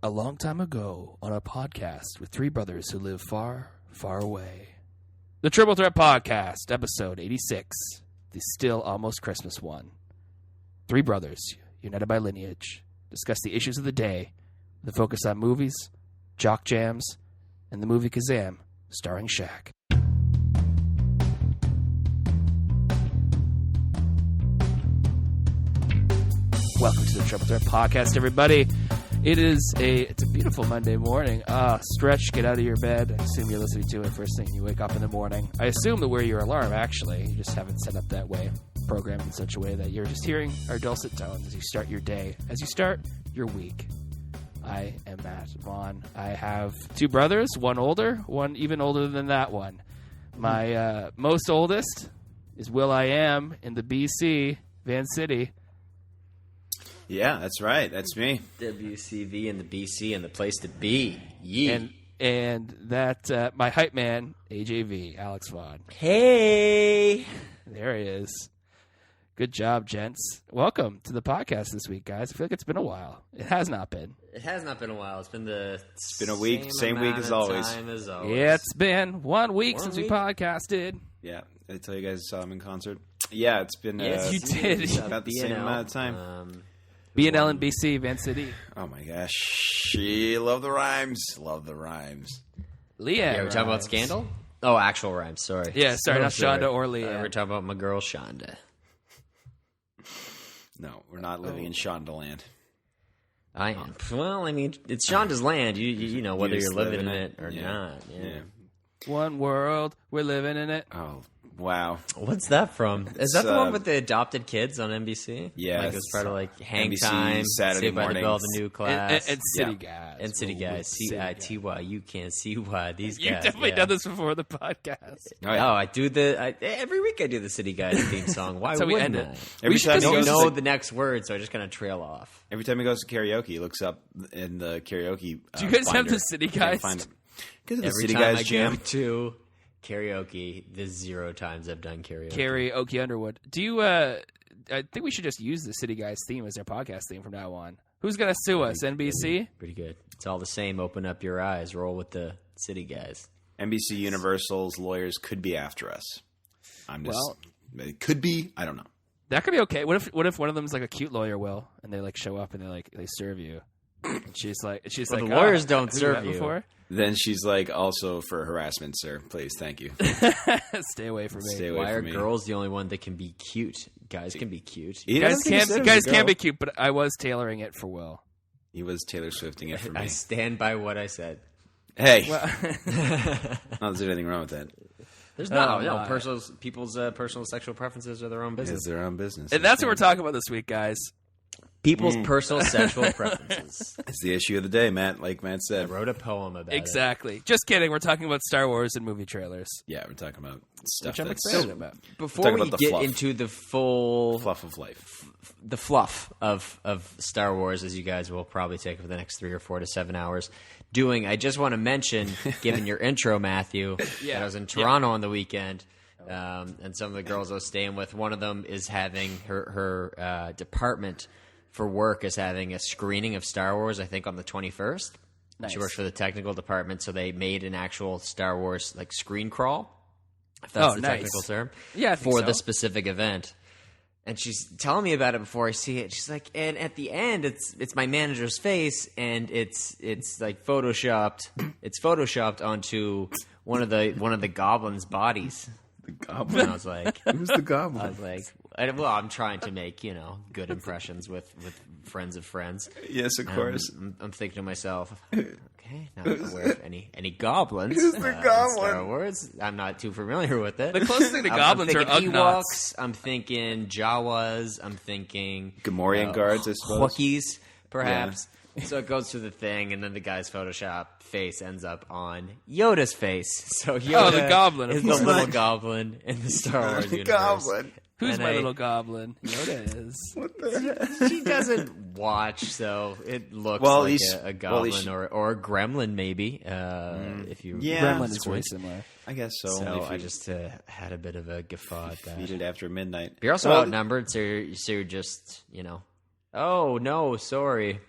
A long time ago on a podcast with three brothers who live far, far away. The Triple Threat Podcast, episode 86, the still almost Christmas one. Three brothers, united by lineage, discuss the issues of the day with a focus on movies, jock jams, and the movie Kazam, starring Shaq. Welcome to the Triple Threat Podcast, everybody. It's a beautiful Monday morning. Stretch, get out of your bed. I assume you're listening to it first thing you wake up in the morning. I assume that we're your alarm, actually. You just have it set up that way, programmed in such a way that you're just hearing our dulcet tones as you start your day, as you start your week. I am Matt Vaughn. I have two brothers, one older, one even older than that one. My most oldest is Will I Am in the BC, Van City. Yeah, that's right. That's me. WCV and the BC and the place to be. Yee. And that my hype man, AJV, Alex Vaughn. Hey! There he is. Good job, gents. Welcome to the podcast this week, guys. I feel like it's been a while. It has not been. It has not been a while. It's been a week, same week as always. Yeah, it's been 1 week since we podcasted. Yeah, did I tell you guys I saw him in concert? Yeah, it's been yes, you did. About the same amount of time. B&L in BC, Van City. Oh my gosh. She love the rhymes. Love the rhymes. Leah. Yeah, we're talking about Scandal? Oh, actual rhymes, sorry. Yeah, sorry, not Shonda or Leah. We're talking about my girl Shonda. No, we're not living in Shonda land. I am. Well, I mean, it's Shonda's land. You know, whether you're living in it or not. Yeah. One world, we're living in it. Oh, wow. What's that from? Is that the one with the adopted kids on NBC? Yeah. Like it was part of like Hang NBC, Time, Saturday Saved by the mornings. Bell, The New Class. And City Guys. And City Guys. C-I-T-Y. You can't see why these guys. You've definitely done this before the podcast. Oh, yeah. I do every week I do the City Guys theme song. Why So we wouldn't end I? it. Every time I he don't goes know to the next word, so I just kind of trail off. Every time he goes to karaoke, he looks up in the karaoke Do you guys have finder. the City Guys? Because the Every City time Guys I jam. go to karaoke, the 0 times I've done karaoke. Karaoke Underwood. Do you, I think we should just use the City Guys theme as our podcast theme from now on. Who's going to sue us, NBC? Pretty good. It's all the same. Open up your eyes. Roll with the City Guys. NBC Universal's lawyers could be after us. It could be. I don't know. That could be okay. What if one of them's like a cute lawyer, Will, and they like show up and they serve you? And she's like, the lawyers don't have you serve met you. Before? Then she's like, also for harassment, sir. Please, thank you. Stay away from me. Stay away Why are from me. girls the only one that can be cute? Guys can be cute. Guys can be cute, but I was tailoring it for Will. He was Taylor Swifting it for me. I stand by what I said. Hey, Well, not there's anything wrong with that. There's people's personal sexual preferences are their own business. It's their own business. and that's what we're talking about this week, guys. People's personal sexual preferences. It's the issue of the day, Matt. Like Matt I said. wrote a poem about Exactly. Just kidding. We're talking about Star Wars and movie trailers, Yeah, we're talking about stuff which I'm that's excited about. it. Before Talk we about the get fluff. into the full fluff of life. the fluff of Star Wars, as you guys will probably take for the next 3 or 4 to 7 hours doing, I just want to mention, given your intro, Matthew, that I was in Toronto on the weekend, and some of the girls I was staying with, one of them is having her department for work is having a screening of Star Wars, I think on the 21st. Nice. She works for the technical department, so they made an actual Star Wars like screen crawl, if that's the nice. technical term, Yeah, I think for so. the specific event. And she's telling me about it before I see it. She's like, and at the end, it's my manager's face, and it's like photoshopped. It's photoshopped onto one of the goblins' bodies. The goblin. And I was like, Who's the goblin? I was like, well, I'm trying to make good impressions with friends of friends. Yes, of course. I'm thinking to myself, okay, not aware of any goblins. Who's the in goblin? Star Wars. I'm not too familiar with it. The closest thing to goblins I'm are thinking Ugnaughts. Ewoks. I'm thinking Jawas. I'm thinking Gamorrean guards, I suppose. Wookiees, perhaps. So it goes through the thing, and then the guy's Photoshop face ends up on Yoda's face. So Yoda the goblin, of is the course. little goblin in the Star Wars universe. Goblin. Who's And my I- little goblin? Yoda is. What the heck? She doesn't watch, so it looks Well, like he's- a well, goblin he's- or a gremlin, maybe. If you Yeah. Gremlin is very similar. I guess so. So If I you just had a bit of a guffaw at that. feed it after midnight. But you're also Well, outnumbered, so you're just oh no, sorry.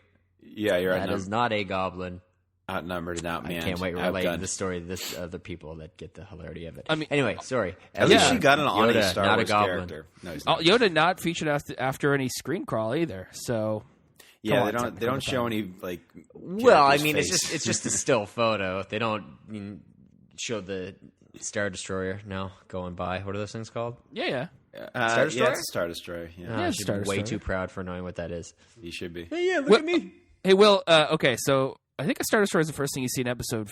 Yeah, you're That is not a goblin. outnumbered and outmanned. I can't wait to relate outgunned. the story to the people that get the hilarity of it. I mean, anyway, sorry. At least she got on a Yoda, Star not Wars a goblin. character. No, he's not. Yoda not featured after any screen crawl either. So Yeah, they don't show any like. Well, I character's mean, face. it's just a still photo. They don't show the Star Destroyer going by. What are those things called? yeah. Star Destroyer? Yeah, it's a Star Destroyer. Yeah, I it's should Star be way Destroyer. too proud for knowing what that is. he should be. Hey, yeah, look Well, at me. Hey, Will. Okay, so I think a Star Destroyer is the first thing you see in Episode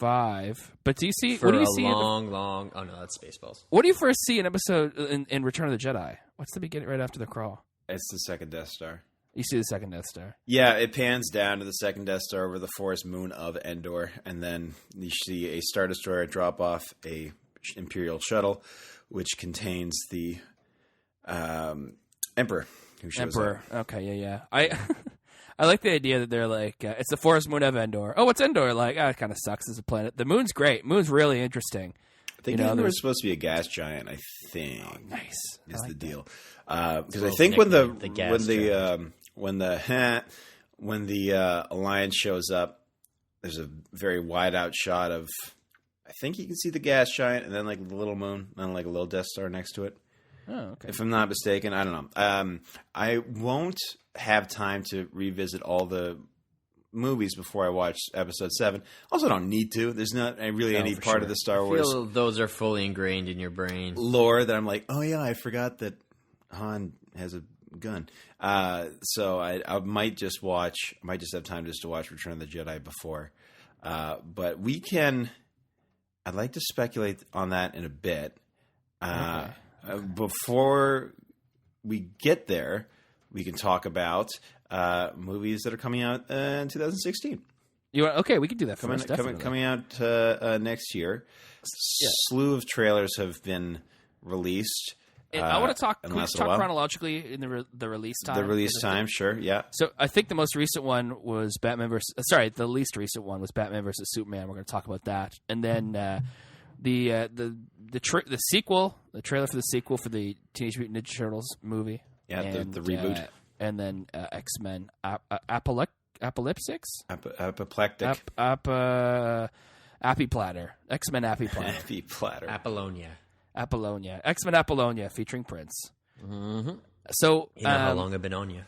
5. But do you see? For What do you a see? long. Oh no, that's Spaceballs. What do you first see in episode in Return of the Jedi? What's the beginning right after the crawl? It's the second Death Star. You see the second Death Star. Yeah, it pans down to the second Death Star over the forest moon of Endor, and then you see a Star Destroyer drop off a Imperial shuttle, which contains the Emperor, who shows Emperor. up. Okay, yeah. I like the idea that they're like, it's the forest moon of Endor. Oh, what's Endor like? It kind of sucks as a planet. The moon's great. Moon's really interesting. I think Endor is supposed to be a gas giant. I think. Oh, nice. Is the deal Will's because I think when nickname, the Alliance shows up, there's a very wide out shot of. I think you can see the gas giant and then like the little moon and then like a little Death Star next to it. Oh, okay. If I'm not mistaken, I don't know. I won't have time to revisit all the movies before I watch Episode 7. Also, don't need to. There's not really any part of the Star I Wars feel those are fully ingrained in your brain. lore that I'm like, oh yeah, I forgot that Han has a gun. So I might just have time just to watch Return of the Jedi before. But we can. I'd like to speculate on that in a bit. Okay. Before we get there, we can talk about movies that are coming out in 2016. Okay, we can do that first. Coming out next year. Yeah. Slew of trailers have been released. And I want to talk. in Can we less just than a talk while. chronologically in the release time? The release time, sure, yeah. So I think the most recent one was Batman versus. Sorry, the least recent one was Batman versus Superman. We're going to talk about that, and then the sequel, the trailer for the sequel for the Teenage Mutant Ninja Turtles movie. Yeah, and, the reboot. And then X-Men Apocalyptic? Apoplectic. Appy Platter. X-Men Appy Platter. Happy platter. Apollonia. X-Men Apollonia featuring Prince. Mm-hmm. So You know how long I've been on you.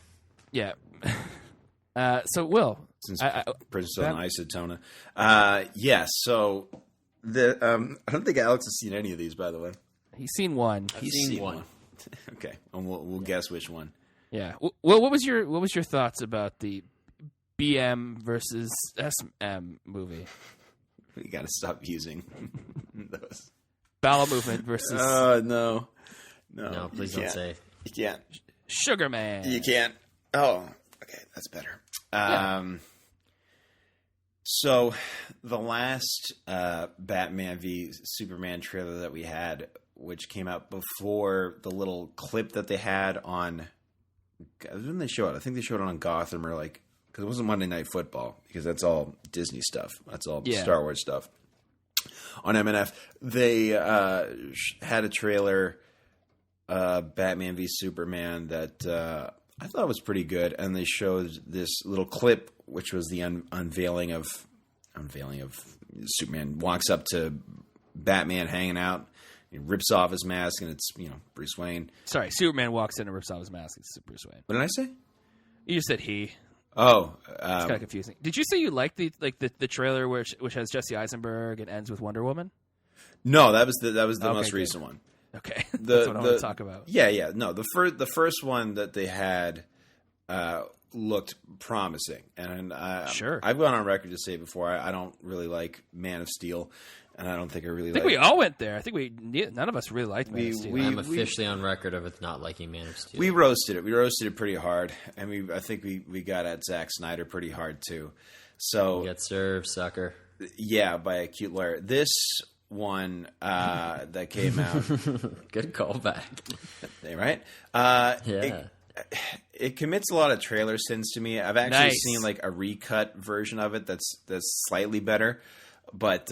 yeah. So Will, Since Bat- Prince and Isotona. Yes, so I don't think Alex has seen any of these, by the way. he's seen one. He's seen one. Okay, and we'll guess which one. Yeah. Well, what was your thoughts about the BM versus SM movie? We got to stop using those. Bowel movement versus No, Please you don't can't. say. You can't. Sugar Man. You can't. Oh, okay, that's better. So the last Batman v Superman trailer that we had, which came out before the little clip that they had on, when did they show it? I think they showed it on Gotham or because it wasn't Monday Night Football, because that's all Disney stuff. That's all Star Wars stuff. On MNF, they had a trailer, Batman v Superman, that I thought was pretty good, and they showed this little clip, which was the unveiling of Superman walks up to Batman hanging out. He rips off his mask, and it's Bruce Wayne. Sorry, Superman walks in and rips off his mask. It's Bruce Wayne. What did I say? You just said he. Oh, It's kind of confusing. Did you say you liked the trailer which has Jesse Eisenberg and ends with Wonder Woman? no, that was the most good. recent one. Okay, that's what I want to talk about. Yeah. No, the first one that they had looked promising, and Sure. I've gone on record to say before I don't really like Man of Steel, and I don't think I really. I think we all went there. I think none of us really liked Man of Steel. I'm officially on record of not liking Man of Steel. We roasted it. We roasted it pretty hard, and I think we got at Zack Snyder pretty hard too. So Get served, sucker. yeah, by a cute lawyer. This one that came out, Good callback. right? Yeah. It commits a lot of trailer sins to me. I've actually Nice. seen a recut version of it that's slightly better, but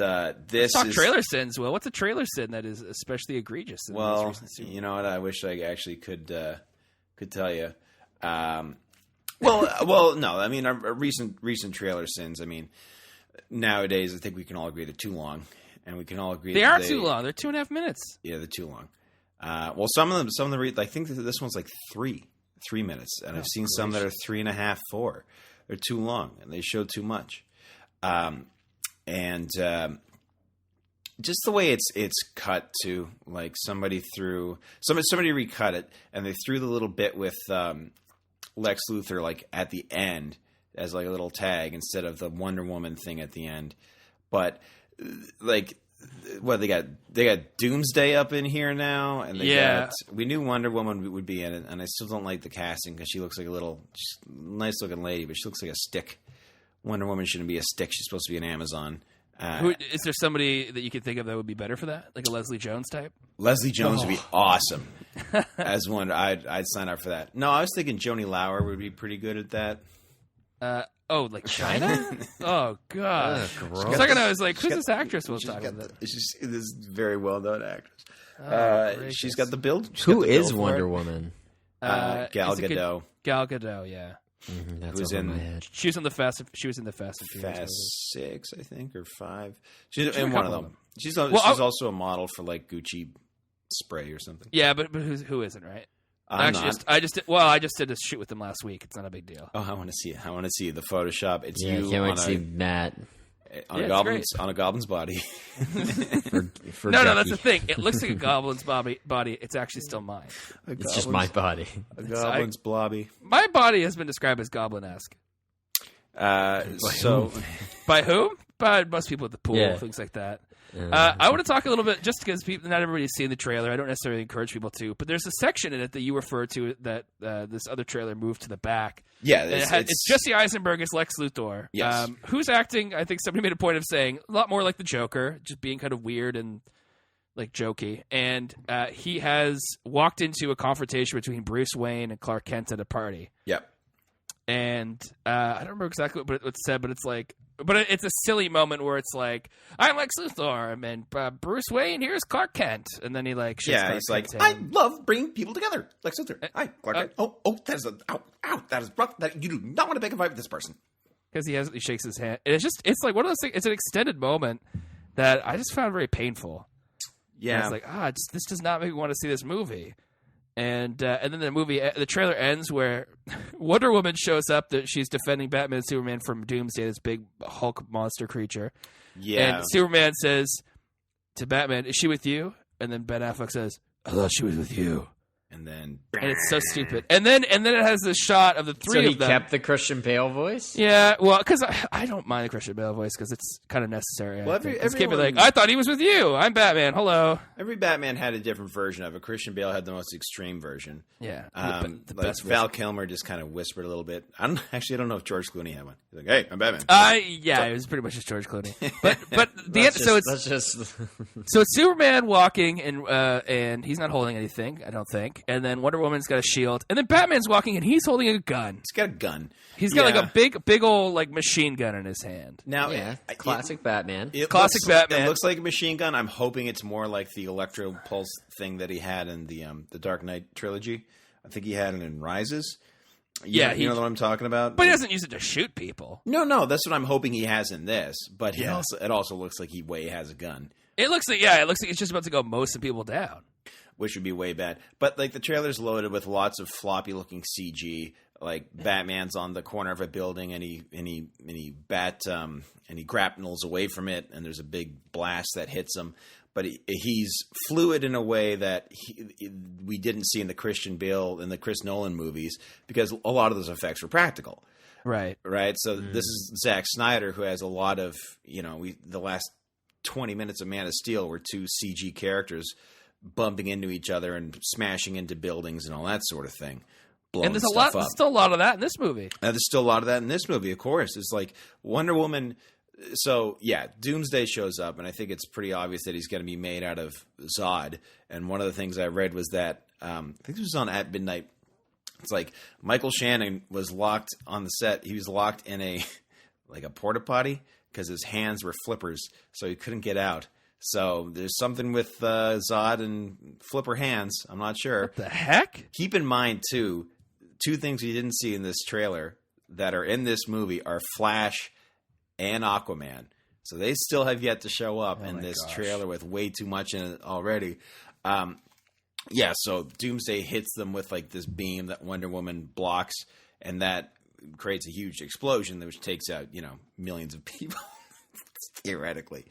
this Talk is trailer sins. Well, what's a trailer sin that is especially egregious? In the most well. recent season? You know what? I wish I actually could tell you. Well, no. I mean, our recent trailer sins. I mean, nowadays I think we can all agree they're too long, and we can all agree they are too long. They're 2.5 minutes. Yeah, they're too long. Well, some of them. I think this one's like 3 minutes, and I've seen some that are 3.5, 4. They're too long, and they show too much. Just the way it's cut to, like somebody recut it, and they threw the little bit with Lex Luthor like at the end as like a little tag instead of the Wonder Woman thing at the end. But like, what they got Doomsday up in here now, and we knew Wonder Woman would be in it, and I still don't like the casting because she looks like a nice looking lady, but she looks like a stick. Wonder Woman shouldn't be a stick; she's supposed to be an Amazon. Is there somebody that you could think of that would be better for that, like a Leslie Jones type? Leslie Jones would be awesome as one. I'd sign up for that. No, I was thinking Joni Lauer would be pretty good at that. Like China? Oh God! Gross. For a second, I was like, "Who's this actress?" We'll talk about. She's this very well known actress. She's got the build. Who is Wonder Woman? Gal Gadot. Gal Gadot, yeah. That's Who's over in my head. She was in the Fast and Furious. Fast 6, I think, or 5. She's in one of them. She's also a model for like Gucci spray or something. Yeah, but who isn't, right? I just did a shoot with them last week. It's not a big deal. Oh, I want to see it. I want to see the Photoshop. It's Yeah, you can't wait on to see Matt. on a goblin's body. For No, Jackie. that's the thing. It looks like a goblin's body. It's actually still mine. It's just my body. A goblin's blobby. My body has been described as goblin-esque. So By whom? By most people at the pool, Yeah. things like that. I want to talk a little bit, just because not everybody's seen the trailer. I don't necessarily encourage people to, but there's a section in it that you referred to that this other trailer moved to the back. yeah, It's Jesse Eisenberg as Lex Luthor. Yes. Who's acting, I think somebody made a point of saying, a lot more like the Joker, just being kind of weird and like jokey. And he has walked into a confrontation between Bruce Wayne and Clark Kent at a party. Yep. And I don't remember exactly what it said, but it's like, it's a silly moment where it's like, I'm Lex Luthor, and Bruce Wayne, here's Clark Kent, and then he like, He's like, I love bringing people together. Lex Luthor. Hi, Clark Kent. Oh, that is that is rough. That you do not want to pick a fight with this person because he shakes his hand. And it's like one of those things. It's an extended moment that I just found very painful. Yeah, and I was like, this does not make me want to see this movie. And then the trailer ends where Wonder Woman shows up. That she's defending Batman and Superman from Doomsday, this big Hulk monster creature. Yeah. And Superman says to Batman, "Is she with you?" And then Ben Affleck says, "I thought she was with you." And it's so stupid. And then it has this shot of the three of them. So he kept the Christian Bale voice? Yeah, well, because I don't mind the Christian Bale voice because it's kind of necessary. Well, everyone, like, I thought he was with you. I'm Batman. Hello. Every Batman had a different version of it. Christian Bale had the most extreme version. Yeah, the best Val Kilmer just kind of whispered a little bit. I don't know if George Clooney had one. He's like, "Hey, I'm Batman." It was pretty much just George Clooney. But so it's Superman walking and he's not holding anything, I don't think. And then Wonder Woman's got a shield, and then Batman's walking and he's holding a gun. He's got a gun. He's got like a big old like machine gun in his hand. Now, classic Batman. Batman. It looks like a machine gun. I'm hoping it's more like the electro pulse thing that he had in the Dark Knight trilogy. I think he had it in Rises. You know what I'm talking about. But he doesn't use it to shoot people. No, that's what I'm hoping he has in this. But it also looks like he has a gun. It looks like it's just about to go mow some people down, which would be way bad. But like the trailer's loaded with lots of floppy looking CG. Like Batman's on the corner of a building and he grapnels away from it, and there's a big blast that hits him. But he's fluid in a way that we didn't see in the Christian Bale and the Chris Nolan movies, because a lot of those effects were practical. Right. So this is Zack Snyder, who has a lot of, the last 20 minutes of Man of Steel were two CG characters bumping into each other and smashing into buildings and all that sort of thing. And there's still a lot of that in this movie. There's still a lot of that in this movie, of course. It's like Wonder Woman. So, Doomsday shows up, and I think it's pretty obvious that he's going to be made out of Zod. And one of the things I read was that, I think this was on At Midnight, it's like Michael Shannon was locked on the set. He was locked in a porta potty because his hands were flippers, so he couldn't get out. So there's something with Zod and flipper hands. I'm not sure. What the heck? Keep in mind, too, two things we didn't see in this trailer that are in this movie are Flash and Aquaman. So they still have yet to show up in this trailer with way too much in it already. So Doomsday hits them with like this beam that Wonder Woman blocks, and that creates a huge explosion which takes out, millions of people. Theoretically.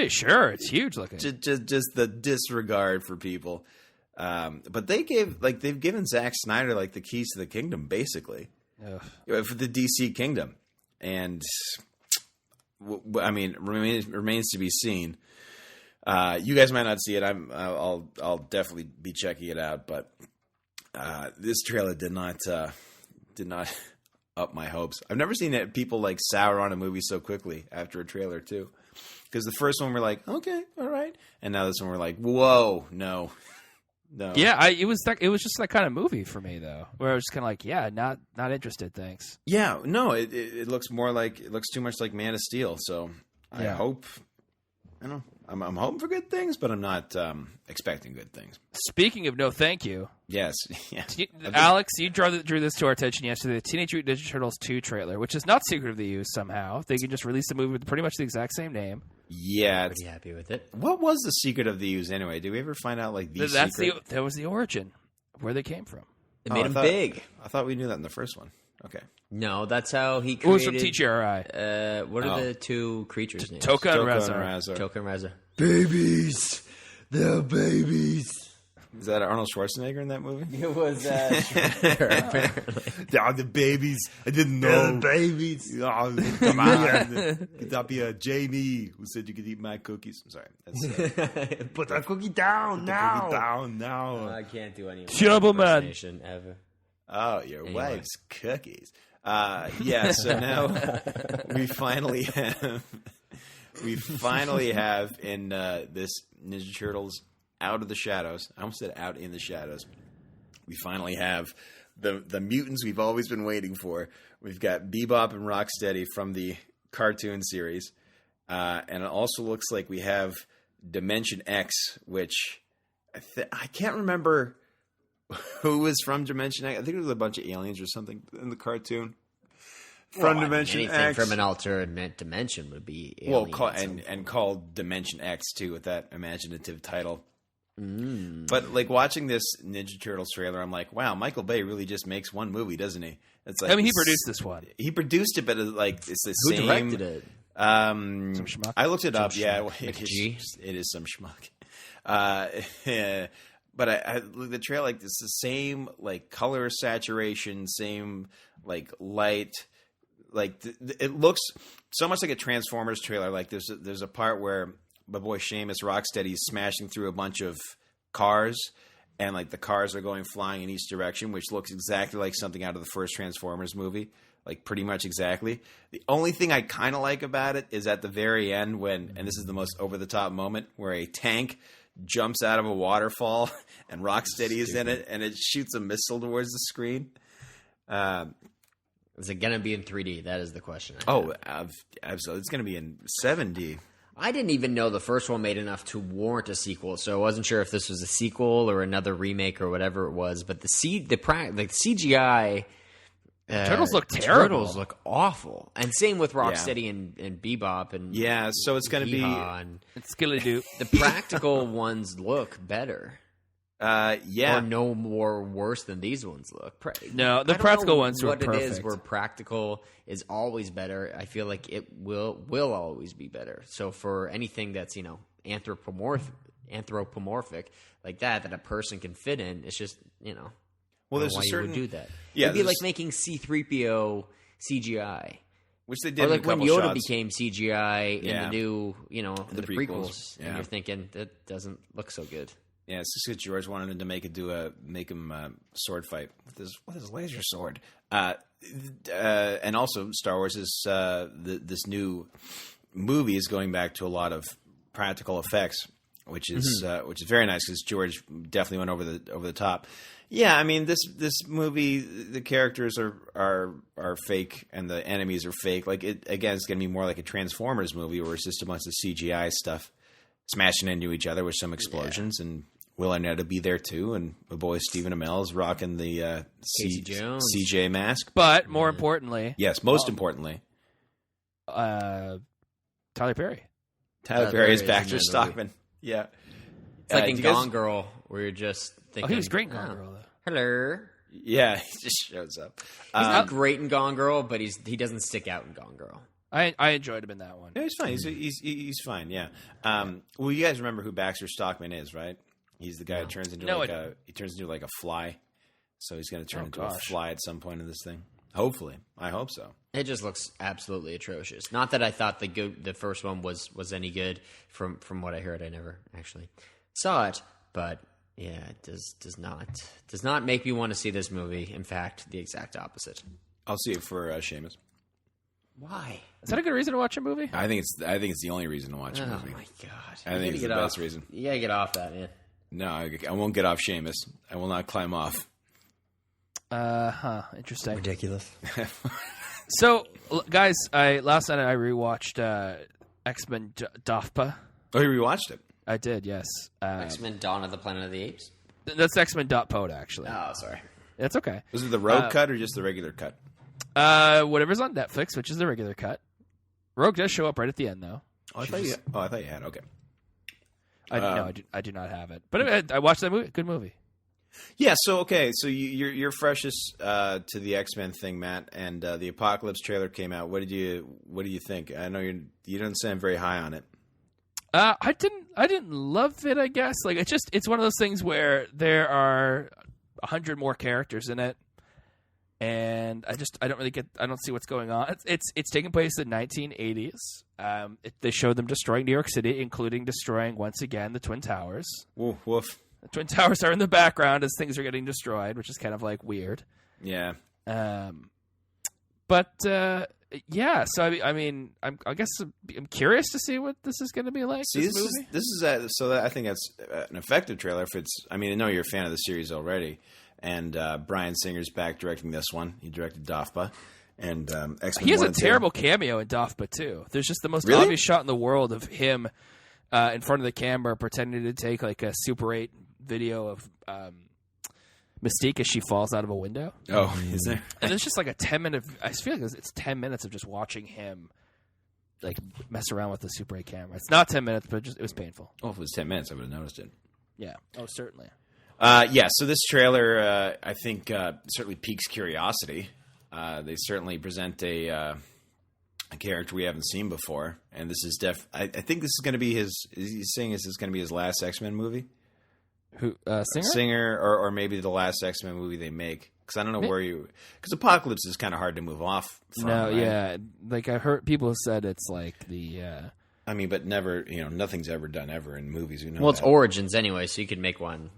Sure, it's huge looking. Just the disregard for people. But they've given Zack Snyder like the keys to the kingdom, basically. For the DC kingdom. And remains to be seen. You guys might not see it. I'll definitely be checking it out, but this trailer did not up my hopes. I've never seen people like sour on a movie so quickly after a trailer too. Because the first one we're like, okay, all right, and now this one we're like, whoa, no. Yeah, it was just that kind of movie for me though, where I was just kind of like, yeah, not interested, thanks. Yeah, no, it looks too much like Man of Steel. So I hope, I'm hoping for good things, but I'm not expecting good things. Speaking of no thank you. Yes. Yeah. Alex, you drew this to our attention yesterday, the Teenage Mutant Ninja Turtles 2 trailer, which is not Secret of the Ooze somehow. They can just release the movie with pretty much the exact same name. Yeah. Pretty happy with it. What was the Secret of the Ooze anyway? Did we ever find out like the secret? That was the origin, where they came from. It made them big. I thought we knew that in the first one. Okay. No, that's how he created... It was from TGRI. What are the two creatures' names? Toka and Razor. Toka and Razor. Babies! They're babies! Is that Arnold Schwarzenegger in that movie? It was apparently. The babies. I didn't know. The babies. Oh, come on. Could that be a Jamie who said you could eat my cookies? I'm sorry. That's, put that cookie down now. Cookie down now. I can't do any Trouble man ever. Oh, your wife's cookies. So now we finally have in this Ninja Turtles Out of the Shadows. I almost said Out in the Shadows. We finally have the mutants we've always been waiting for. We've got Bebop and Rocksteady from the cartoon series. And it also looks like we have Dimension X, which I can't remember who was from Dimension X. I think it was a bunch of aliens or something in the cartoon. From Dimension anything X. From an alternate dimension would be alien and called Dimension X too, with that imaginative title. But like watching this Ninja Turtles trailer, I'm like, wow, Michael Bay really just makes one movie, doesn't he? It's like he produced this one. He produced it, but it's the Who same. directed it? Some schmuck. I looked it up. Some Yeah, schmuck. it is some schmuck. But I look at the trailer, like it's the same like color saturation, same like light. Like it looks so much like a Transformers trailer. Like there's a part where my boy Seamus Rocksteady's smashing through a bunch of cars, and like the cars are going flying in each direction, which looks exactly like something out of the first Transformers movie. Like pretty much exactly. The only thing I kind of like about it is at the very end when, and this is the most over the top moment, where a tank jumps out of a waterfall and Rocksteady is in it, and it shoots a missile towards the screen. Is it going to be in 3D? That is the question. Absolutely. It's going to be in 7D. I didn't even know the first one made enough to warrant a sequel, so I wasn't sure if this was a sequel or another remake or whatever it was. But the CGI Turtles look terrible. Turtles look awful, and same with Rocksteady and Bebop and so it's going to be it's Skilly Doo. The practical ones look better. Or no more worse than these ones look. No, the practical ones were perfect. What it is where practical is always better, I feel like it will always be better. So for anything that's, anthropomorphic like that a person can fit in, it's just, well, there's why a certain you would do that. Yeah, it'd be like making C-3PO CGI. Which they did or like in a couple when Yoda shots. became CGI in the new, the prequels. and you're thinking that doesn't look so good. Yeah, it's just that George wanted him to make him sword fight with his laser sword. And also Star Wars is this new movie is going back to a lot of practical effects, which is very nice because George definitely went over the top. Yeah, I mean this movie, the characters are fake and the enemies are fake. Like it's going to be more like a Transformers movie where it's just a bunch of CGI stuff smashing into each other with some explosions and Will Arnett will be there too, and my boy Stephen Amell is rocking the Casey Jones. CJ mask. But more importantly, Yes, most importantly, Tyler Perry. Tyler Perry is Baxter Stockman. Yeah. It's like in do you guys- Gone Girl, where you're just thinking... Oh, he was great in Gone Girl, though. Hello. Yeah, he just shows up. He's not great in Gone Girl, but he doesn't stick out in Gone Girl. I enjoyed him in that one. Yeah, he's fine. He's fine. Yeah. Well, you guys remember who Baxter Stockman is, right? He's the guy who turns into like a fly. So he's going to turn into a fly at some point in this thing. Hopefully, I hope so. It just looks absolutely atrocious. Not that I thought the first one was any good. From what I heard, I never actually saw it, but yeah, it does not make me want to see this movie. In fact, the exact opposite. I'll see it for Seamus. Why? Is that a good reason to watch a movie? I think it's the only reason to watch a movie. Oh my god! I think it's the best reason. You gotta get off that, man. No, I won't get off Seamus. I will not climb off. Interesting. Ridiculous. So, guys, last night I rewatched X-Men DAFPA. Oh, you rewatched it? I did, yes. X-Men: Dawn of the Planet of the Apes. That's X-Men.pod, actually. Oh, sorry. That's okay. Was it the Rogue cut or just the regular cut? Whatever's on Netflix, which is the regular cut. Rogue does show up right at the end, though. Oh, I thought you had. Okay. I do not have it, but I watched that movie. Good movie. Yeah. So okay. So you're freshest to the X-Men thing, Matt, and the Apocalypse trailer came out. What did you think? I know you didn't sound very high on it. I didn't love it. I guess it's one of those things where there are 100 more characters in it, and I don't see what's going on. It's taking place in the 1980s. They show them destroying New York City, including destroying once again the Twin Towers. Woof woof. The Twin Towers are in the background as things are getting destroyed, which is kind of like weird. Yeah. But yeah. So I guess I'm curious to see what this is going to be like. See, I think that's an effective trailer. If it's, I know you're a fan of the series already, and Bryan Singer's back directing this one. He directed DAFPA, and X-Men. He has a terrible cameo in DAFPA too. There's just the most obvious shot in the world of him in front of the camera pretending to take like a Super 8 video of Mystique as she falls out of a window. Oh, is there? And it's just like a 10-minute. I feel like it's 10 minutes of just watching him like mess around with the Super 8 camera. It's not 10 minutes, but it was painful. Oh, if it was 10 minutes, I would have noticed it. Yeah. Oh, certainly. Yeah. So this trailer, I think, certainly piques curiosity. They certainly present a character we haven't seen before, and this is I think this is going to be his. He's saying this is going to be his last X-Men movie. Who Singer? Singer, or maybe the last X-Men movie they make. Because I don't know because Apocalypse is kind of hard to move off from. No, right? yeah. Like I heard people have said it's like the. But never, nothing's ever done ever in movies. Well, it's Origins anyway, so you could make one,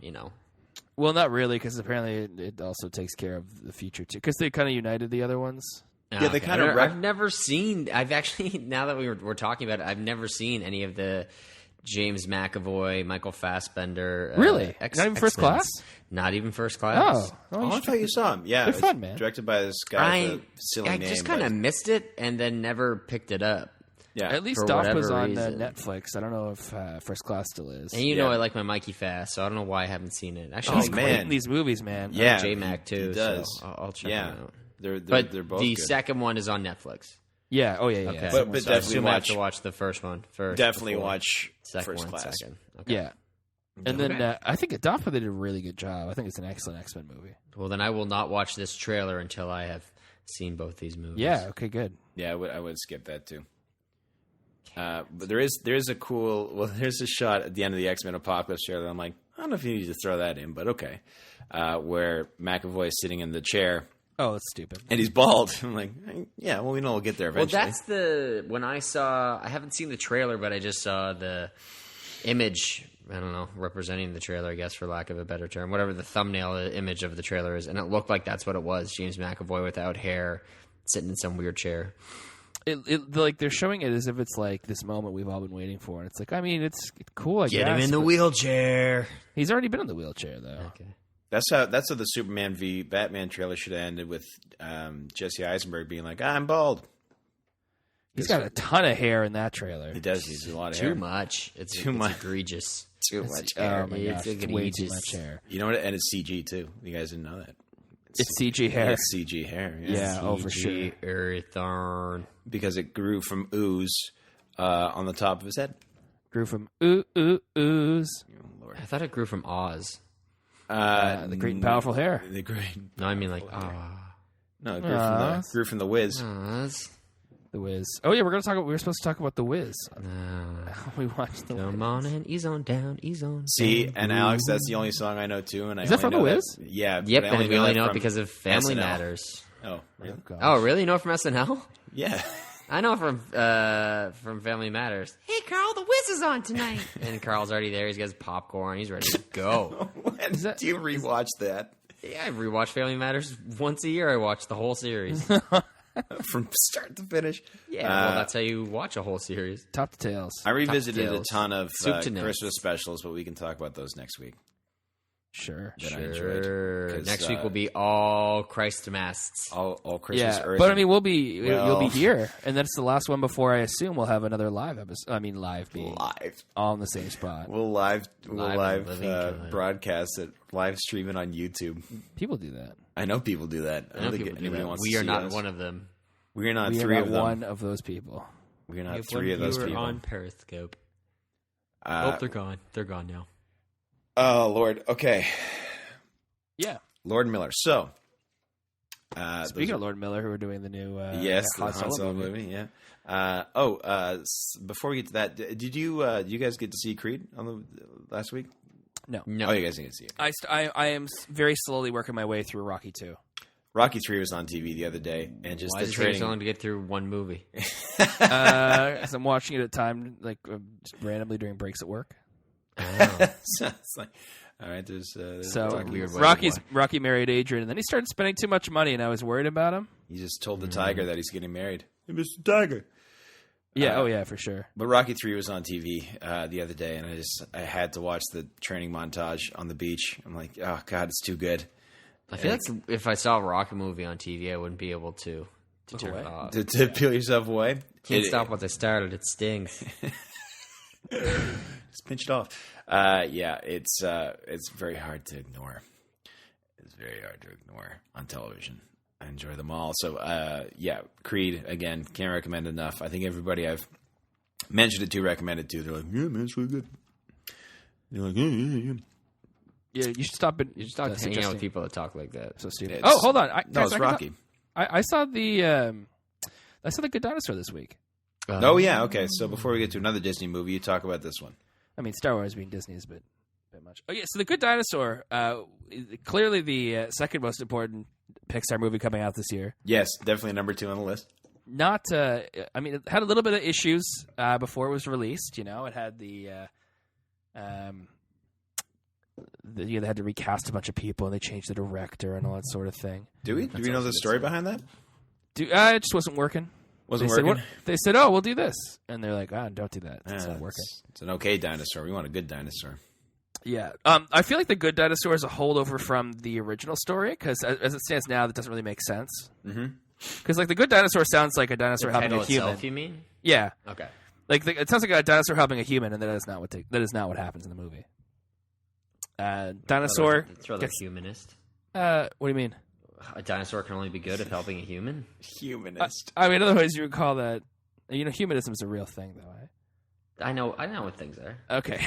Well, not really, because apparently it also takes care of the future too. Because they kind of united the other ones. Yeah, they kind of. I've never seen. I've actually now that we're talking about it, I've never seen any of the James McAvoy, Michael Fassbender. Really? Not even First Class? Not even First Class. Oh, I thought you saw him. Yeah, they're fun, man. Directed by this guy with a silly name. I just kind of missed it and then never picked it up. Yeah, at least Doc was on Netflix. I don't know if First Class still is. And I like my Mikey Fass, so I don't know why I haven't seen it. Actually, he's great in these movies, man. Yeah, J-Mac too. He does. So I'll check them out. They're both the good. Second one is on Netflix. Yeah. Oh, yeah. Okay. But so definitely I have to watch the first one first. Definitely watch First Class. Second. Okay. Yeah. And then I think DAFPA they did a really good job. I think it's an excellent X-Men movie. Well, then I will not watch this trailer until I have seen both these movies. Yeah. Okay. Good. Yeah, I would skip that too. But there's a cool. Well, there's a shot at the end of the X-Men Apocalypse trailer. I'm like, I don't know if you need to throw that in, but okay. Where McAvoy is sitting in the chair. Oh, that's stupid. And he's bald. I'm like, yeah, well, we know we'll get there eventually. Well, that's I haven't seen the trailer, but I just saw the image, I don't know, representing the trailer, I guess, for lack of a better term. Whatever the thumbnail image of the trailer is. And it looked like that's what it was. James McAvoy without hair, sitting in some weird chair. Like they're showing it as if it's like this moment we've all been waiting for. And it's like, it's cool, I guess. Get him in the wheelchair. He's already been in the wheelchair, though. Okay. That's how the Superman v Batman trailer should have ended with Jesse Eisenberg being like, I'm bald. He's got a ton of hair in that trailer. He does. He's a lot of hair. Too much. It's Too much. Egregious. too much Oh hair. my It's gosh, like it's an way Aegis. too much hair. You know what? And it's CG too. You guys didn't know that. It's CG hair. It's CG hair. Yeah, oh for sure. CG Earthorn. Because it grew from ooze on the top of his head. Grew from ooze. Oh, Lord. I thought it grew from Oz. The great and powerful hair. The great. No, I mean like No, it grew from the Wiz. Oz. The Wiz. Oh yeah, we were supposed to talk about The Wiz. No. We watched The Wiz. Come on and ease on down, ease on. See, down. and Alex, that's the only song I know too. And Is that from The Wiz? Yeah. Yep, but I and we only know it from because of Family SNL. Matters. Oh, really? gosh. Oh, really? You know it from SNL? Yeah. I know it from Family Matters. Hey, Carl, the Wiz is on tonight. And Carl's already there. He's got his popcorn. He's ready to go. Do you rewatch that Yeah, I rewatch Family Matters once a year. I watch the whole series. from start to finish? Yeah, well, that's how you watch a whole series. Top to tails. I revisited a Tales. ton of Soup to nuts. Christmas specials, but we can talk about those next week. Sure. That I enjoyed. Sure. 'Cause, Next week will be all Christmasts. all Christmas. Yeah, Earth but I and- mean, you'll be Well- here, and that's the last one before I assume we'll have another live episode. I mean, live being live. all in the same spot. We'll live Live and living color. broadcast it, live stream it on YouTube. People do that. I know people do that. I know think people do anybody that. wants We to are see not us. one of them. We're not We are three not of them. one of those people. We're not We have three of one those viewer people. on Periscope. Uh, They're gone. They're gone now. oh Lord. Okay, Yeah. Lord Miller. So, Speaking of Lord Miller, who are doing the new yes, the Han Han Solo movie. Yeah. Before we get to that, did you guys get to see Creed on the last week? No. No. Oh, you guys didn't see it. I am very slowly working my way through Rocky 2. Rocky 3 was on TV the other day, and just Why the does it take training. so long to get through one movie? As I'm watching it at time, like just randomly during breaks at work. So it's like, all right, there's So Rocky. weird way. Rocky married Adrian, and then he started spending too much money, and I was worried about him. He just told the tiger that he's getting married. Hey, Mr. Tiger. Yeah, oh yeah, for sure. But Rocky 3 was on TV the other day, and I had to watch the training montage on the beach. I'm like, oh god, it's too good. I feel like if I saw a Rocky movie on TV, I wouldn't be able to turn it off. To peel yourself away. Can't stop once I started. It stings. Just pinch it off. Yeah, it's very hard to ignore. It's very hard to ignore on television. I enjoy them all. So, yeah, Creed, again, can't recommend enough. I think everybody I've mentioned it to recommended to. They're like, yeah, man, it's really good. They're like, yeah. Yeah, you should stop it. You just stop hanging out with people that talk like that. So stupid. It's- Oh, hold on. It's Rocky. I saw the Good Dinosaur this week. Oh, yeah, okay. So before we get to another Disney movie, you talk about this one. I mean, Star Wars being Disney is a bit much. Oh yeah, so the Good Dinosaur, clearly the second most important Pixar movie coming out this year. Yes, definitely number 2 on the list. Not, I mean, it had a little bit of issues before it was released. You know, it had they had to recast a bunch of people and they changed the director and all that sort of thing. Do we know the story behind that? It just wasn't working. Wasn't They working? said, they said, "Oh, we'll do this," and they're like, don't do that. It's not working." It's an okay dinosaur. We want a good dinosaur. Yeah, I feel like the Good Dinosaur is a holdover from the original story because, as it stands now, that doesn't really make sense. Because like the Good Dinosaur sounds like a dinosaur helping a human. Itself, you mean? Yeah, Okay. like it sounds like a dinosaur helping a human, and that is not what happens in the movie. Dinosaur. It's rather humanist. What do you mean? A dinosaur can only be good at helping a human? Humanist. I mean, otherwise you would call that. You know, humanism is a real thing, though. Right? I know what things are. Okay,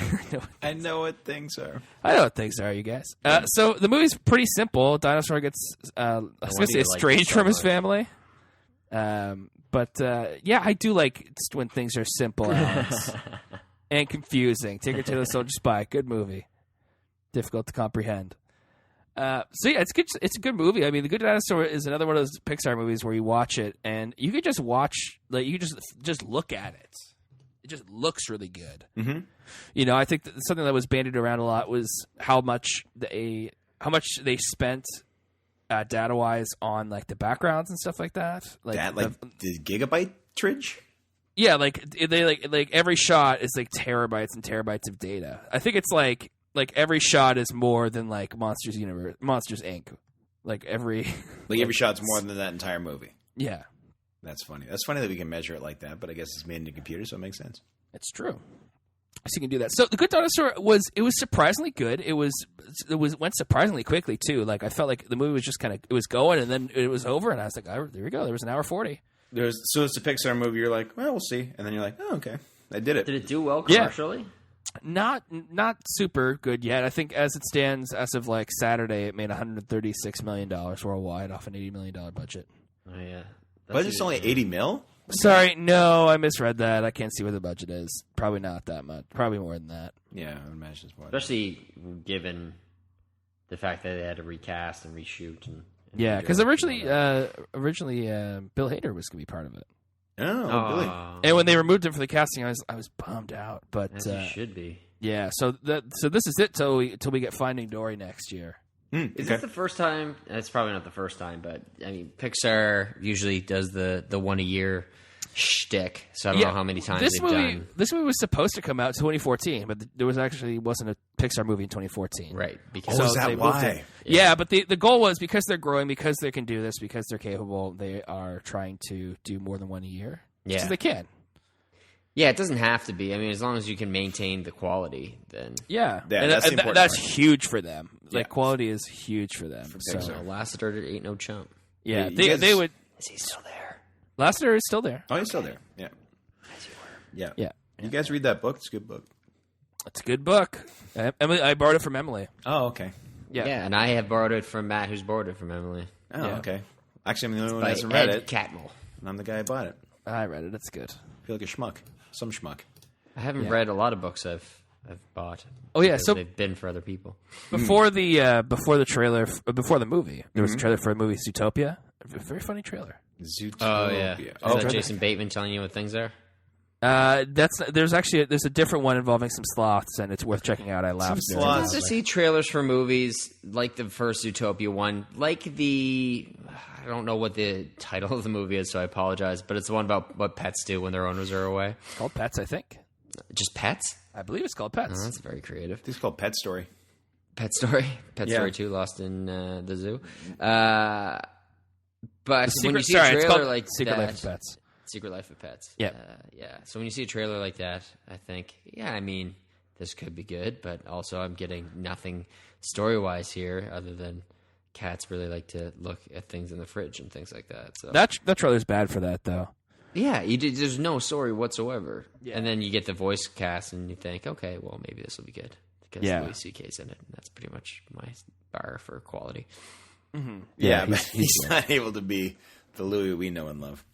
I know what things are. I know what things are, you guys. So the movie's pretty simple. Dinosaur gets, I was going to say, you like estranged it so from his much. family. But yeah, I do like just when things are simple and confusing. Tinker Tailor Soldier Spy, good movie. Difficult to comprehend. So yeah, it's good. It's a good movie. I mean, The Good Dinosaur is another one of those Pixar movies where you watch it and you could just watch, like you could just look at it. It just looks really good. Mm-hmm. You know, I think that something that was bandied around a lot was how much they spent data wise on like the backgrounds and stuff like that. Like That the gigabyte tridge? yeah, like they like every shot is like terabytes and terabytes of data. I think it's like every shot is more than like Monsters Inc. Like every shot's more than that entire movie. yeah. That's funny. That's funny that we can measure it like that, but I guess it's made in a computer, so it makes sense. It's true. So you can do that. So the Good Dinosaur was surprisingly good. It went surprisingly quickly too. Like I felt like the movie was just kind of it was going and then it was over and I was like, oh, there we go. There was an hour 40. So it's a Pixar movie. You're like, well, we'll see, and then you're like, oh, okay, I did it. Did it do well commercially? Not super good yet. I think as it stands, as of like Saturday, it made $136 million worldwide off an $80 million budget. Oh yeah, Budget's only $80 million. Sorry, no, I misread that. I can't see what the budget is. Probably not that much. Probably more than that. Yeah, I would imagine it's more. Especially given the fact that they had to recast and reshoot. And yeah, because originally Bill Hader was going to be part of it. Oh, really? And when they removed him from the casting, I was bummed out. But as you should be. Yeah, so this is it till we get Finding Dory next year. Is this the first time? It's probably not the first time, but I mean, Pixar usually does the one a year shtick. So I don't know how many times they've done. This movie was supposed to come out in 2014, but there wasn't a Pixar movie in 2014. Right. Because is that why? Yeah, but the goal was because they're growing, because they can do this, because they're capable, they are trying to do more than one a year. Yeah. Because they can. Yeah, it doesn't have to be. I mean, as long as you can maintain the quality, then... Yeah, that's the important that's part. huge for them. Like, Yeah. quality is huge for them. So Lassiter ain't no chump. Yeah, You they would... Is he still there? Lassiter is still there. Oh, he's still there. Yeah. As you were. Yeah. Yeah. You guys read that book? It's a good book. It's a good book. Emily, I borrowed it from Emily. Oh, okay. Yeah. Yeah, and I have borrowed it from Matt, who's borrowed it from Emily. Oh, Yeah. okay. Actually, I'm the only one By who hasn't read Ed it. Catmull. And I'm the guy who bought it. I read it. It's good. I feel like a schmuck. Some schmuck. I haven't read a lot of books I've bought. Oh, yeah, because so- they've been for other people. Before the trailer, before the movie, there was a trailer for a movie, Zootopia. A very funny trailer. Zootopia. Oh yeah, is Oh, that Jason Bateman telling you what things are? There's a different one involving some sloths, and it's worth checking out. I laughed. Some very sloths. loudly. To see trailers for movies like the first Zootopia one, like I don't know what the title of the movie is, so I apologize, but it's the one about what pets do when their owners are away. It's called Pets, I think. Just pets? I believe it's called Pets. Oh, that's very creative. It's called Pet Story. Pet Story? Pet Yeah. Story 2, Lost in the Zoo. But when you see Sorry, a it's trailer called like Secret that... Life of Pets. Secret Life of Pets. Yeah. Yeah. So when you see a trailer like that, I think, yeah, I mean, this could be good, but also I'm getting nothing story-wise here other than cats really like to look at things in the fridge and things like that. So That trailer's bad for that, though. yeah, there's no story whatsoever. Yeah. And then you get the voice cast and you think, okay, well, maybe this will be good because Louis C.K.'s in it. And that's pretty much my bar for quality. Yeah, but he's not able to be the Louis we know and love.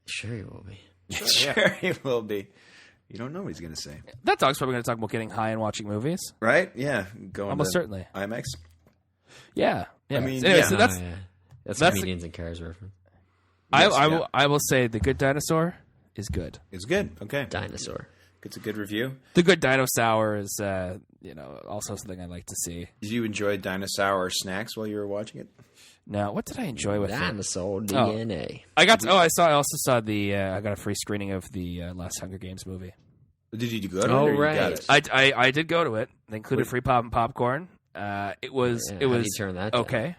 Sure he will be. Sure, he will be. You don't know what he's going to say. That dog's probably going to talk about getting high and watching movies. Right? Yeah. Going Almost to certainly. IMAX. Yeah. I mean, Anyway, yeah. so that's That's that's Comedians in Cars reference. Yes, I will say The Good Dinosaur is good. It's good. Okay. Dinosaur. It's a good review. The Good Dinosaur is also something I like to see. Did you enjoy dinosaur snacks while you were watching it? Now, what did I enjoy with it? Dinosaur DNA. I also saw the I got a free screening of the last Hunger Games movie. Did you go to Oh, it or you right. got it? I did go to it. They included free pop and popcorn. It was Yeah, it how do was you turn that down? okay.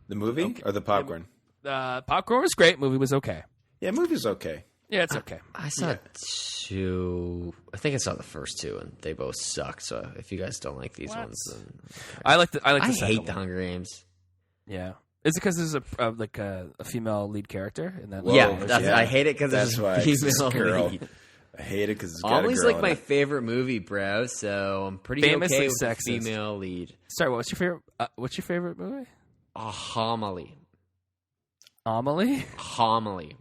The movie or the popcorn? Popcorn was great. Movie was okay. Yeah, movie's okay. Yeah, it's okay. I saw two. I think I saw the first two, and they both sucked. So if you guys don't like these ones, then I like the I second hate the one. Hunger Games. Yeah. Is it because there's a female lead character in that? Whoa, Yeah, I hate it because That's it's why a it's this female girl. lead. I hate it because it's got a Always girl like in my it. favorite movie, bro. So I'm pretty Famously okay with the sexist. female lead. Sorry, what's your favorite? What's your favorite movie? A homily. Amelie. Homily.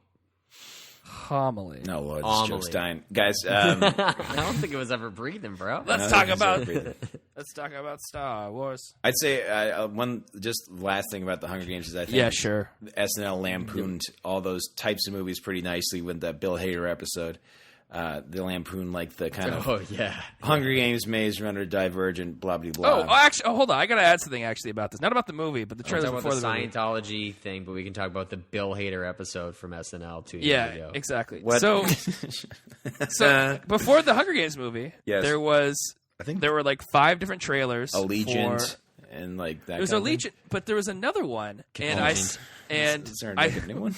Homily. No, Lord, this Amelie. joke's dying. Guys, I don't think it was ever breathing, bro. Let's talk about Star Wars. I'd say one just last thing about the Hunger Games is I think Yeah, sure. SNL lampooned all those types of movies pretty nicely with the Bill Hader episode. The lampoon like the kind of Oh yeah. Hunger Games, Maze Runner, Divergent, blah blah blah. Hold on. I gotta add something actually about this. Not about the movie, but the We'll trailer talk before about the the movie. Scientology thing, but we can talk about the Bill Hader episode from SNL 2 years Yeah, ago. exactly. What? So before the Hunger Games movie, Yes. there was I think there were like 5 different trailers. Allegiant for- and like that. There was kind of thing. Allegiant, but there was another one, and Allegiant. and Is there I a new one?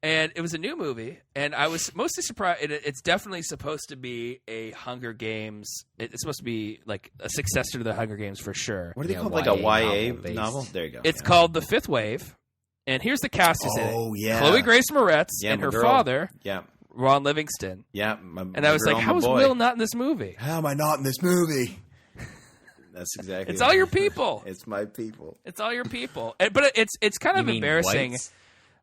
And it was a new movie, and I was mostly surprised. It's definitely supposed to be a Hunger Games. It's supposed to be like a successor to the Hunger Games for sure. What are they called? Like a YA novel? There you go. It's called The Fifth Wave, and here's the cast who's in it. Oh, yeah. Chloe Grace Moretz and her girl. father, Yeah. Ron Livingston. Yeah. And I was like, how is Will not in this movie? How am I not in this movie? That's exactly. It's all your people. It's my people. It's all your people. But it's kind of embarrassing. Whites?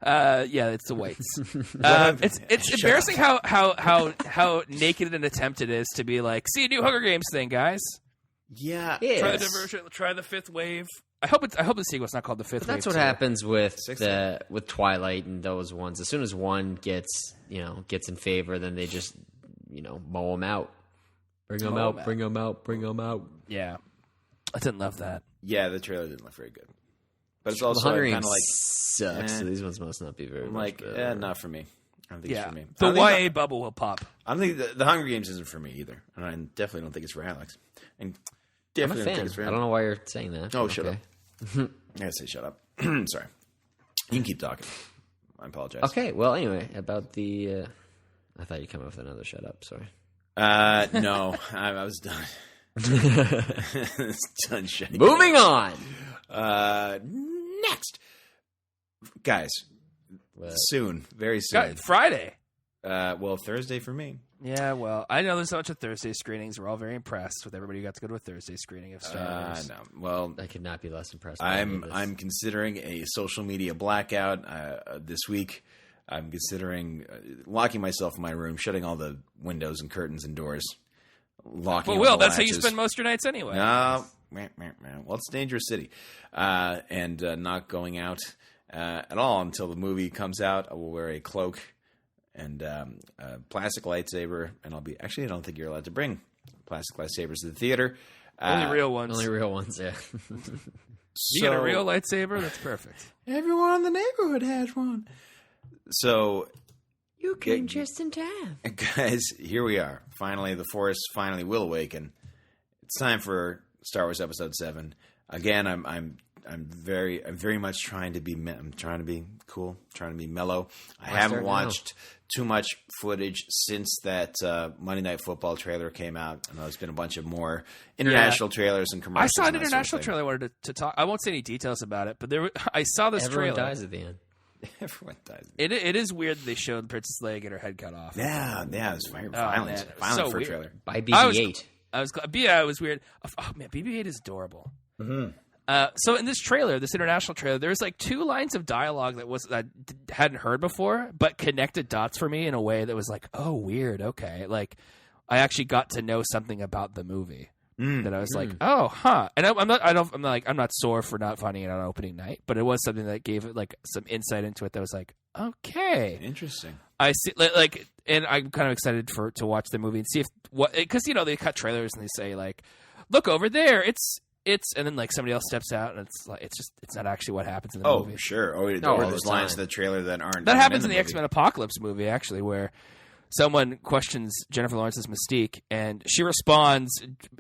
Yeah, it's the whites. It's embarrassing how naked and attempt it is to be like, see a new Hunger Games thing, guys. Yeah. Try the diversion. Try the fifth wave. I hope the sequel's not called the fifth wave. That's what happens with Twilight and those ones. As soon as one gets in favor, then they just mow them out. Bring them out. Yeah, I didn't love that. Yeah, the trailer didn't look very good. But it's also Hunger kind Games of like sucks. So these ones must not be very. I'm much like, better. not for me. I don't think it's for me. The YA bubble will pop. I don't think the Hunger Games isn't for me either, and I definitely don't think it's for Alex. And I'm a definitely don't fan. think it's for I him. don't know why you're saying that. Oh, Okay. shut up. I gotta say shut up. Sorry. You can keep talking. I apologize. Okay. Well, anyway, about the. I thought you'd come up with another shut up. Sorry. No, I was done. It's done shutting. Moving on. Next, guys. Soon, very soon. Friday. Well, Thursday for me. Yeah, well, I know there's a bunch of Thursday screenings. We're all very impressed with everybody who got to go to a Thursday screening of Star Wars. No. Well, I could not be less impressed. By I'm considering a social media blackout this week. I'm considering locking myself in my room, shutting all the windows and curtains and doors, locking. But Will, all the that's how you latches. spend most of your nights anyway. No, well, it's a dangerous city, and not going out at all until the movie comes out. I will wear a cloak and a plastic lightsaber, and I'll be. Actually, I don't think you're allowed to bring plastic lightsabers to the theater. Only real ones. Only real ones. Yeah. You get a real lightsaber? That's perfect. Everyone in the neighborhood has one. So, You came just in time. guys, here we are. Finally, the Force finally will awaken. It's time for Star Wars Episode 7. Again, I'm very much trying to be. I'm trying to be cool, trying to be mellow. I haven't watched too much footage since that Monday Night Football trailer came out. I know there's been a bunch of more international trailers and I commercials. saw an and that international sort of trailer. I wanted to talk. I won't say any details about it, but I saw this Everyone trailer. dies at the end. thing. Everyone dies. It is weird that they showed Princess Leia get her head cut off. Yeah, it's violent. Man, it was Violent so for a weird. trailer. By BB-8. I was glad. Yeah, it was weird. Oh man, BB-8 is adorable. So in this trailer, this international trailer, there's like 2 lines of dialogue that I hadn't heard before, but connected dots for me in a way that was like, oh, weird. Okay, like I actually got to know something about the movie that I was like, oh, huh. And I'm not sore for not finding it on opening night, but it was something that gave it like some insight into it that was like, okay, Interesting. I see, like, and I'm kind of excited to watch the movie and see because they cut trailers and they say like, look over there, it's, and then like somebody else steps out and it's like it's not actually what happens in the movie. Oh, sure. Or all there's the lines time. in the trailer that aren't. That happens in the movie. X-Men Apocalypse movie actually, where someone questions Jennifer Lawrence's Mystique and she responds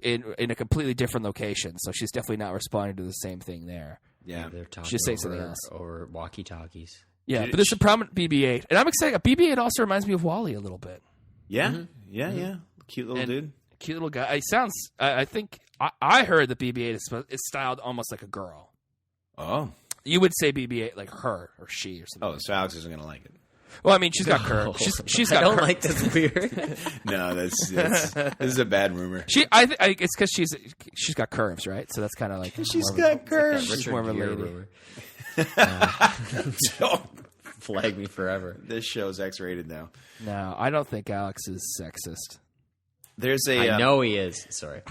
in a completely different location, so she's definitely not responding to the same thing there. Yeah. They're talking Just say something else. Over walkie-talkies. Yeah, but there's a prominent BB-8, and I'm excited. BB-8 also reminds me of Wally a little bit. Yeah. Yeah. Cute little dude. Cute little guy. He sounds. I think I heard that BB-8 is styled almost like a girl. Oh. You would say BB-8 like her or she or something. Oh, so Alex isn't gonna like it. Well, I mean, she's got curves. She's got. I don't cur- like this weird. No, this is a bad rumor. It's because she's got curves, right? So that's kind of like She's got curves. She's more of a lady. rumor. Oh, Flag me forever. this show's X-rated now. No, I don't think Alex is sexist. There's a I know he is. Sorry.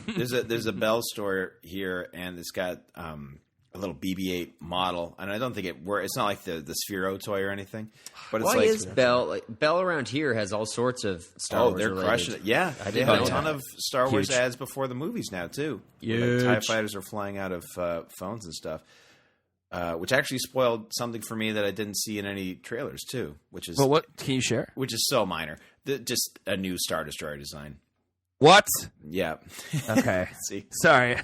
there's a Bell store here, and it's got a little BB-8 model, and I don't think it's not like the Sphero toy or anything, but it's Why like is Bell? Bell around here has all sorts of Star Wars they're related. crushing it. Yeah, I they didn't have know a ton that. of Star Wars Huge. ads before the movies now too. Where, Huge. like, TIE fighters are flying out of phones and stuff, which actually spoiled something for me that I didn't see in any trailers too, which is But what can you share? which is so minor. Just a new Star Destroyer design. What? Yeah. Okay. See, Sorry.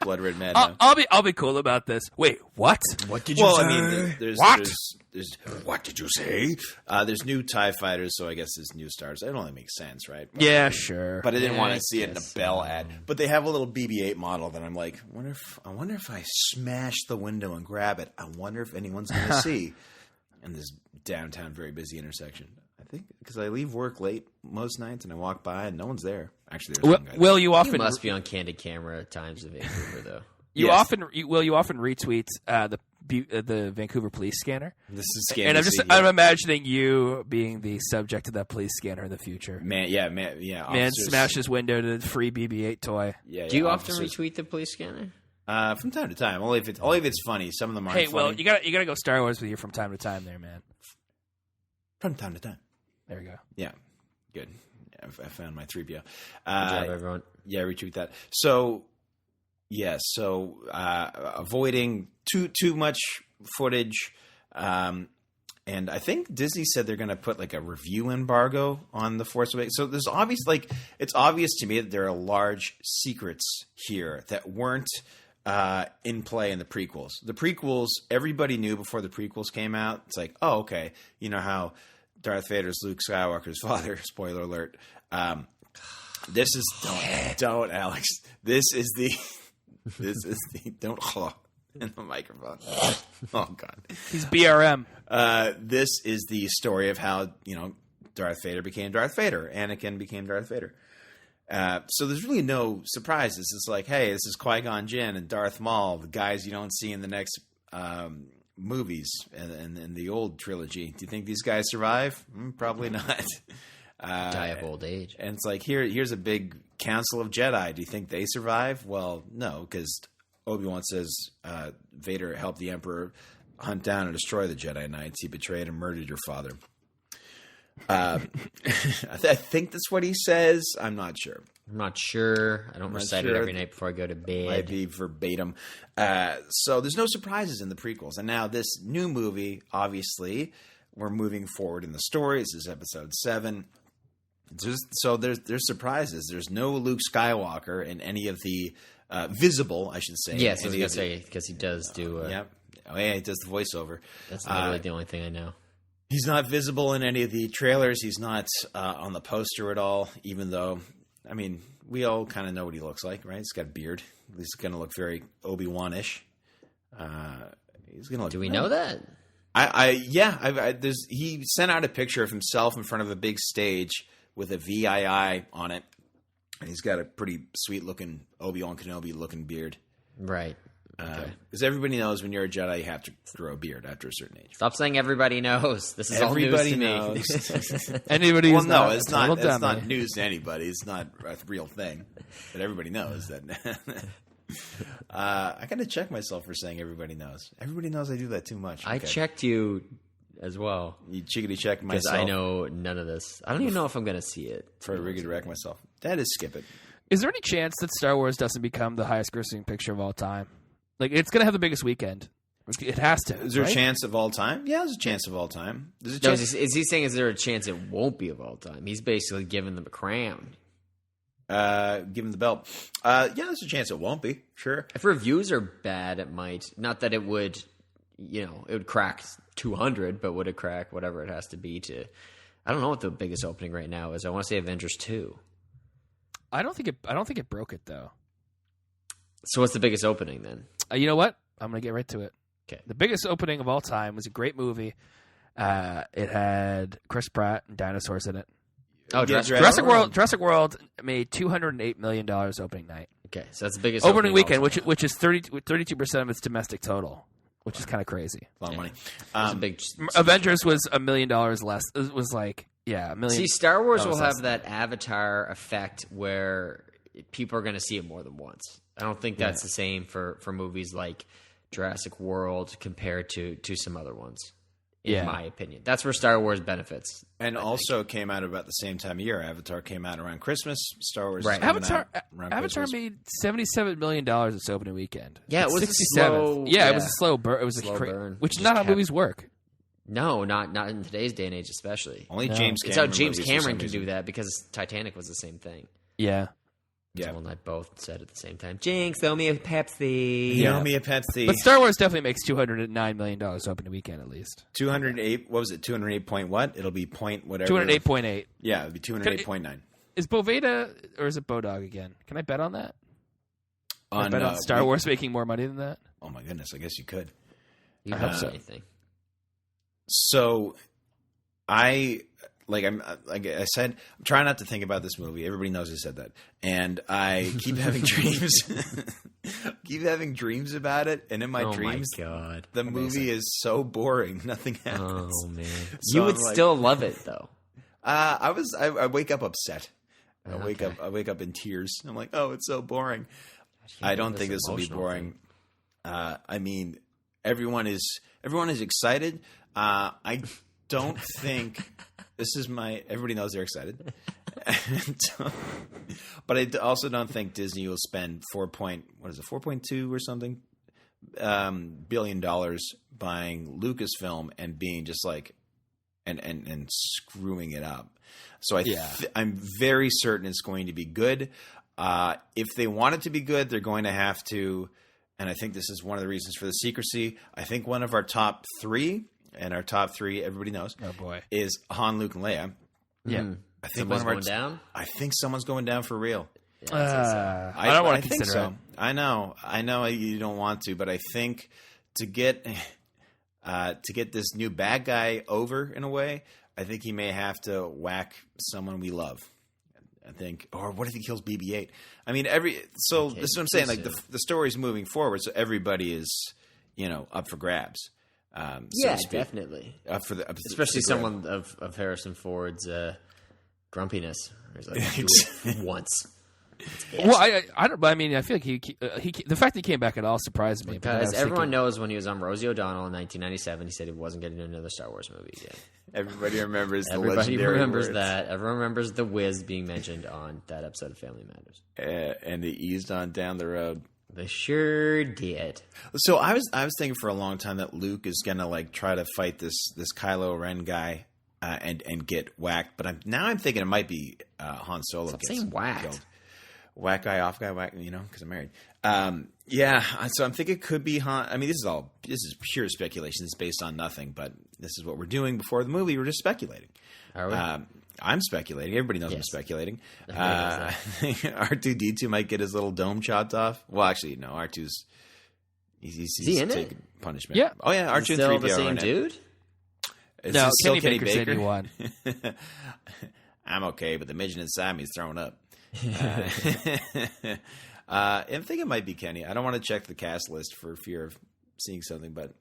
blood red madman. I'll be cool about this. Wait, what? What did you Well, say? I mean, there's what did you say? There's new TIE fighters, so I guess there's new stars. It only makes sense, right? But, Yeah, sure. But I didn't want to see it in a guess Bell so. ad. But they have a little BB-8 model that I'm like, I wonder if I smash the window and grab it. I wonder if anyone's going to see. In this downtown, very busy intersection. I think because I leave work late most nights and I walk by and no one's there. Actually, there's one guy there. Will you You often must be on candid camera at times in Vancouver, though. you Yes. often retweet the Vancouver police scanner? This is scary. And I'm imagining you being the subject of that police scanner in the future. Man. Man officers- smashes window to the free BB-8 toy. Yeah, Do you yeah, often officers- retweet the police scanner? From time to time? Only if it's funny. Some of them aren't. Hey, funny. Will, you gotta go Star Wars with you from time to time, there, man. From time to time. There we go. Yeah, good. I found my 3PO. Good job, everyone. Yeah, retweet that. So, avoiding too much footage, and I think Disney said they're going to put like a review embargo on The Force Awakens. So there's it's obvious to me that there are large secrets here that weren't in play in the prequels. The prequels, everybody knew before the prequels came out. It's like, oh, okay, you know how Darth Vader's Luke Skywalker's father. Spoiler alert. This is don't Alex. This is the don't in the microphone. Oh God. He's BRM. This is the story of how Darth Vader became Darth Vader. Anakin became Darth Vader. So there's really no surprises. It's like, hey, this is Qui-Gon Jinn and Darth Maul, the guys you don't see in the next movies and in the old trilogy. Do you think these guys survive? Probably not. Die of old age. And it's like, here's a big council of Jedi. Do you think they survive? Well, no, because Obi-Wan says Vader helped the Emperor hunt down and destroy the Jedi Knights. He betrayed and murdered your father. I think that's what he says. I'm not sure. I'm not sure. I don't recite it sure. every night before I go to bed. Might be verbatim. So there's no surprises in the prequels. And now this new movie, obviously, we're moving forward in the story. This is episode 7. So there's surprises. There's no Luke Skywalker in any of the visible, I should say. Yes, I was going to say, because he does do... yeah. Oh, yeah, he does the voiceover. That's literally the only thing I know. He's not visible in any of the trailers. He's not on the poster at all, even though, I mean, we all kind of know what he looks like, right? He's got a beard. He's going to look very Obi-Wan-ish. He's going to look... Do we know that? He sent out a picture of himself in front of a big stage with a VII on it. And he's got a pretty sweet-looking Obi-Wan Kenobi-looking beard. Right. Because everybody knows when you're a Jedi, you have to grow a beard after a certain age. Stop saying everybody knows. This is Everybody all news to me. Anybody Well, who's no, not it's a total not. It's dummy. not news to anybody. It's not a real thing, but everybody knows that. I gotta check myself for saying everybody knows. Everybody knows I do that too much. I Okay. checked you as well. You chickadee check Because myself I know none of this. I don't even know if I'm going to see it. for a rig to wreck myself. That is skip it. Is there any chance that Star Wars doesn't become the highest grossing picture of all time? Like, it's going to have the biggest weekend. It has to. Is there right? a chance of all time? Yeah, there's a chance of all time. There's a No, chance. is he saying is there a chance it won't be of all time? He's basically giving them a crown. Give him the belt. Yeah, there's a chance it won't be. Sure. If reviews are bad, it might. Not that it would, it would crack 200, but would it crack whatever it has to be to... I don't know what the biggest opening right now is. I want to say Avengers 2. I don't think it broke it though. So what's the biggest opening then? You know what? I'm going to get right to it. Okay. The biggest opening of all time was a great movie. It had Chris Pratt and dinosaurs in it. Oh, Yeah, Jurassic World. Jurassic World made $208 million opening night. Okay, so that's the biggest Opening of weekend, all time. which is 32% of its domestic total, which is kind of crazy. A lot of money. It's a big... Avengers was $1 million less. It was like, $1 million. See, Star Wars that will was have less. that Avatar effect where people are going to see it more than once. I don't think that's the same for movies like Jurassic World compared to some other ones, in my opinion. That's where Star Wars benefits. And also came out about the same time of year. Avatar came out around Christmas. Star Wars. Right. coming out around Avatar Christmas. made $77 million its opening weekend. Yeah, it was a 67. slow- Yeah, it was yeah. a slow burn. It was Slow burn. which Just is not how kept- movies work. No, not in today's day and age especially. Only James Cameron. It's how James movies for some Cameron can reason. do that because Titanic was the same thing. Yeah. Yeah. Someone that both said at the same time, Jinx, throw me a Pepsi. Yeah. Me a Pepsi. But Star Wars definitely makes $209 million opening weekend at least. 208. What was it? 208 point what? It'll be point whatever. 208.8. Yeah, it'll be 208.9. Is Boveda or is it Bodog again? Can I bet on that? Can I bet on On Star Wars making more money than that? Oh my goodness! I guess you could. You hope so. Anything. So, I'm like I said, I'm trying not to think about this movie. Everybody knows I said that, and I keep having dreams. Keep having dreams about it, and in my dreams, my God. the movie is so boring. Nothing happens. Oh man, So you would I'm like- still love it though. I wake up upset. I wake Okay. up in tears. I'm like, oh, it's so boring. can't I don't do think this this will be emotional boring. I mean, everyone is excited. I don't think this is my. Everybody knows they're excited, but I also don't think Disney will spend 4.2 or something billion dollars buying Lucasfilm and being just like and screwing it up. So I'm very certain it's going to be good. If they want it to be good, they're going to have to. And I think this is one of the reasons for the secrecy. I think one of our top three, and our top three, everybody knows, is Han, Luke, and Leia. Yeah. I think Someone's going down. I think someone's going down for real. I don't want to think consider so. it. I know you don't want to, but I think to get this new bad guy over in a way, I think he may have to whack someone we love. I think, or what if he kills BB-8? I mean, this is what I'm saying. Like the story's moving forward, so everybody is, up for grabs. So Yeah, to speak. definitely. Up for the, Especially the grab. someone of Harrison Ford's grumpiness. He's like, do it once. Well, I don't. I mean, I feel like he the fact that he came back at all surprised me. but then I Because was everyone thinking- knows when he was on Rosie O'Donnell in 1997, he said he wasn't getting another Star Wars movie again. Everybody remembers the Everybody legendary remembers words. that. Everyone remembers the Wiz being mentioned on that episode of Family Matters. And they eased on down the road. They sure did. So I was thinking for a long time that Luke is gonna like try to fight this Kylo Ren guy and get whacked, but I'm thinking it might be Han Solo. Stop gets saying whacked. killed. Whack guy, off guy, whack. Because I'm married. Yeah. So I'm thinking it could be Han. I mean, this is pure speculation. It's based on nothing, but this is what we're doing before the movie. We're just speculating. Are we? I'm speculating. Everybody knows I'm Yes. speculating. Everybody knows R2D2 might get his little dome chopped off. Well, actually, no. R2's he's he in it? taking punishment. Yeah. Oh yeah. R2 and Still 3PO the are same in it. dude? Is No, this still Kenny Baker said he won. I'm okay, but the midget inside me is throwing up. I think it might be Kenny. I don't want to check the cast list for fear of seeing something, but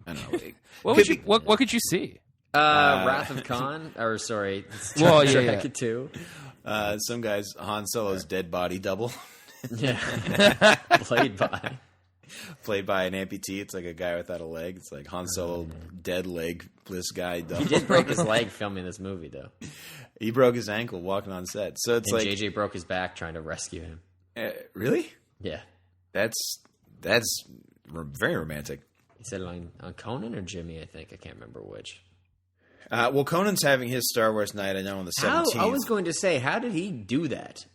I don't know. What could you see? Wrath of Khan? Or, sorry. Well, yeah, Shrek yeah. 2. Some guy's Han Solo's dead body double, Yeah. Played by. played by an amputee. It's like a guy without a leg. It's like Han Solo dead legless guy double. He did break his leg filming this movie, though. He broke his ankle walking on set. So it's And like JJ broke his back trying to rescue him. Really? Yeah. That's very romantic. He said it on Conan or Jimmy, I think. I can't remember which. Well, Conan's having his Star Wars night, I know, on the 17th. I was going to say, how did he do that?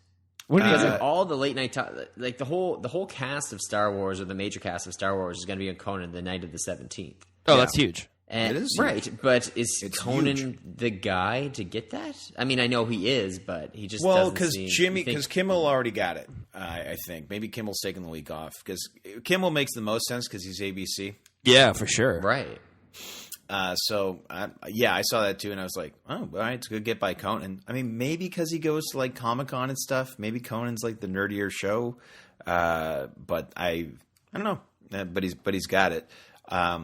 What do you Because think? of all the late night, like the whole cast of Star Wars, or the major cast of Star Wars, is going to be on Conan the night of the 17th. Oh, that's huge. And, It is huge. right, but is It's Conan huge. the guy to get that? I mean, I know he is, but he just Well, doesn't seem... because Kimmel already got it, I think. Maybe Kimmel's taking the week off because Kimmel makes the most sense because he's ABC. Yeah, for sure. Right. I saw that too, and I was like, oh, all right, it's a good get by Conan. I mean, maybe because he goes to like Comic-Con and stuff. Maybe Conan's like the nerdier show, but I don't know. But he's got it. I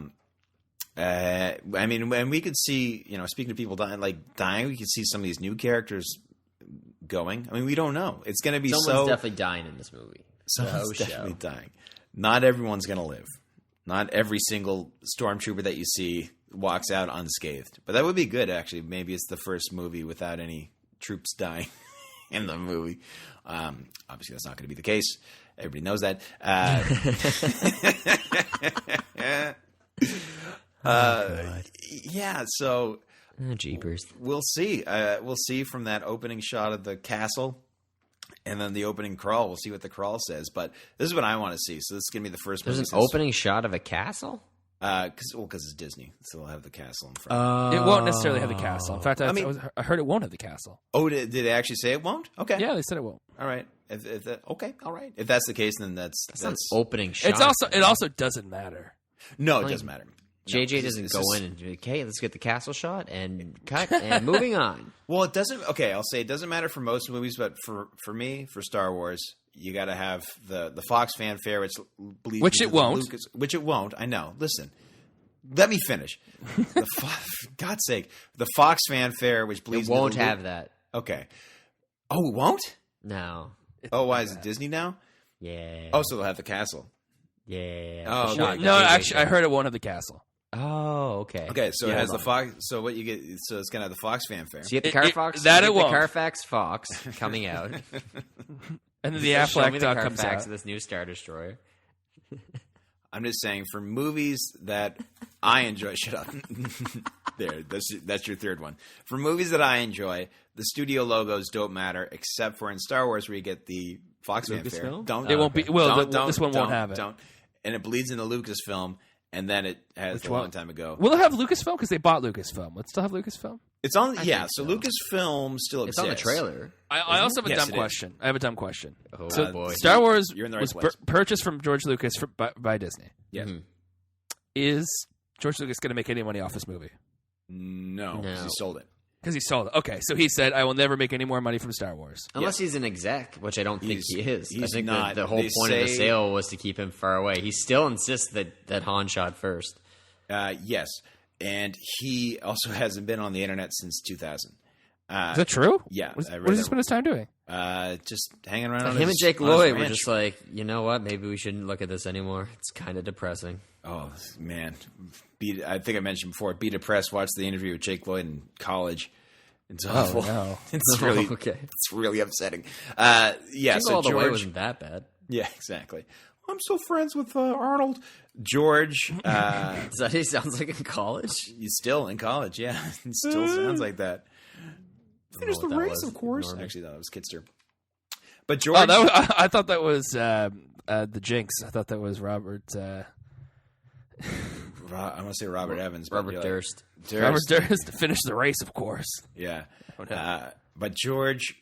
mean, and we could see, speaking of people dying, we could see some of these new characters going. I mean, we don't know. It's going to be Someone's definitely dying in this movie. someone's show. definitely dying. Not everyone's going to live. Not every single stormtrooper that you see walks out unscathed. But that would be good, actually. Maybe it's the first movie without any troops dying in the movie. Obviously, that's not going to be the case. Everybody knows that. Yeah, so Oh, jeepers. we'll see. We'll see from that opening shot of the castle And then the opening crawl, we'll see what the crawl says. But this is what I want to see. So this is going to be the first There's movie. an opening shot of a castle? Because it's Disney. So they'll have the castle in front. It won't necessarily have the castle. In fact, I heard it won't have the castle. Oh, did they actually say it won't? Okay. Yeah, they said it won't. All right. Okay. All right. If that's the case, then that's opening shot. It also doesn't matter. No, it doesn't matter. JJ doesn't go in and be like, hey, let's get the castle shot and cut and moving on. Well, it doesn't. Okay, I'll say it doesn't matter for most movies, but for me, for Star Wars, you got to have the Fox fanfare, which it won't. Which it won't. I know. Listen, let me finish. God's sake, the Fox fanfare, which bleeds. It won't have that. Okay. Oh, it won't? No. Oh, why is it Disney now? Yeah. Oh, so they'll have the castle. Yeah. Oh, no, actually, I heard it won't have the castle. Oh, okay. Okay, so it has the Fox. So what you get? So it's gonna have the Fox fanfare. So you get the Carfax. It won't. The Carfax Fox coming out, and then the Affleck dog comes Carfax out. Of this new Star Destroyer. I'm just saying, for movies that I enjoy, shut up. There, that's your third one. For movies that I enjoy, the studio logos don't matter, except for in Star Wars, where you get the Fox fanfare. It won't be. Well, this one won't have it. And it bleeds into Lucasfilm. And then it has a long time ago. Will it have Lucasfilm? Because they bought Lucasfilm. Let's still have Lucasfilm? It's on. So Lucasfilm still exists. It's on the trailer. I also have a dumb question. I have a dumb question. Oh, so boy. Star Wars You're in the right was place. purchased from George Lucas by Disney. Yes. Mm-hmm. Is George Lucas going to make any money off this movie? No, because he sold it. Because he sold it. Okay, so he said, I will never make any more money from Star Wars. Unless he's an exec, which I don't think he is. I think not. the whole point of the sale was to keep him far away. He still insists that Han shot first. Yes. And he also hasn't been on the internet since 2000. Is that true? Yeah. What does he spend his time doing? Just hanging around. Him and Jake Lloyd were just like, you know what? Maybe we shouldn't look at this anymore. It's kind of depressing. Oh, man. I think I mentioned before, be depressed, watch the interview with Jake Lloyd in college. It's awful. No. It's really okay. It's really upsetting. Yeah, so All the Way George wasn't that bad. Yeah, exactly. I'm still friends with Arnold. George. Is that what he sounds like in college? He's still in college, yeah. He still sounds like that. Finish the race, of course. Norman. Actually, that was Kitster. But George. I thought that was the Jinx. I thought that was Robert. I want to say Robert Evans. Robert Durst. Robert Durst to finish the race, of course. Yeah. Oh, no. But George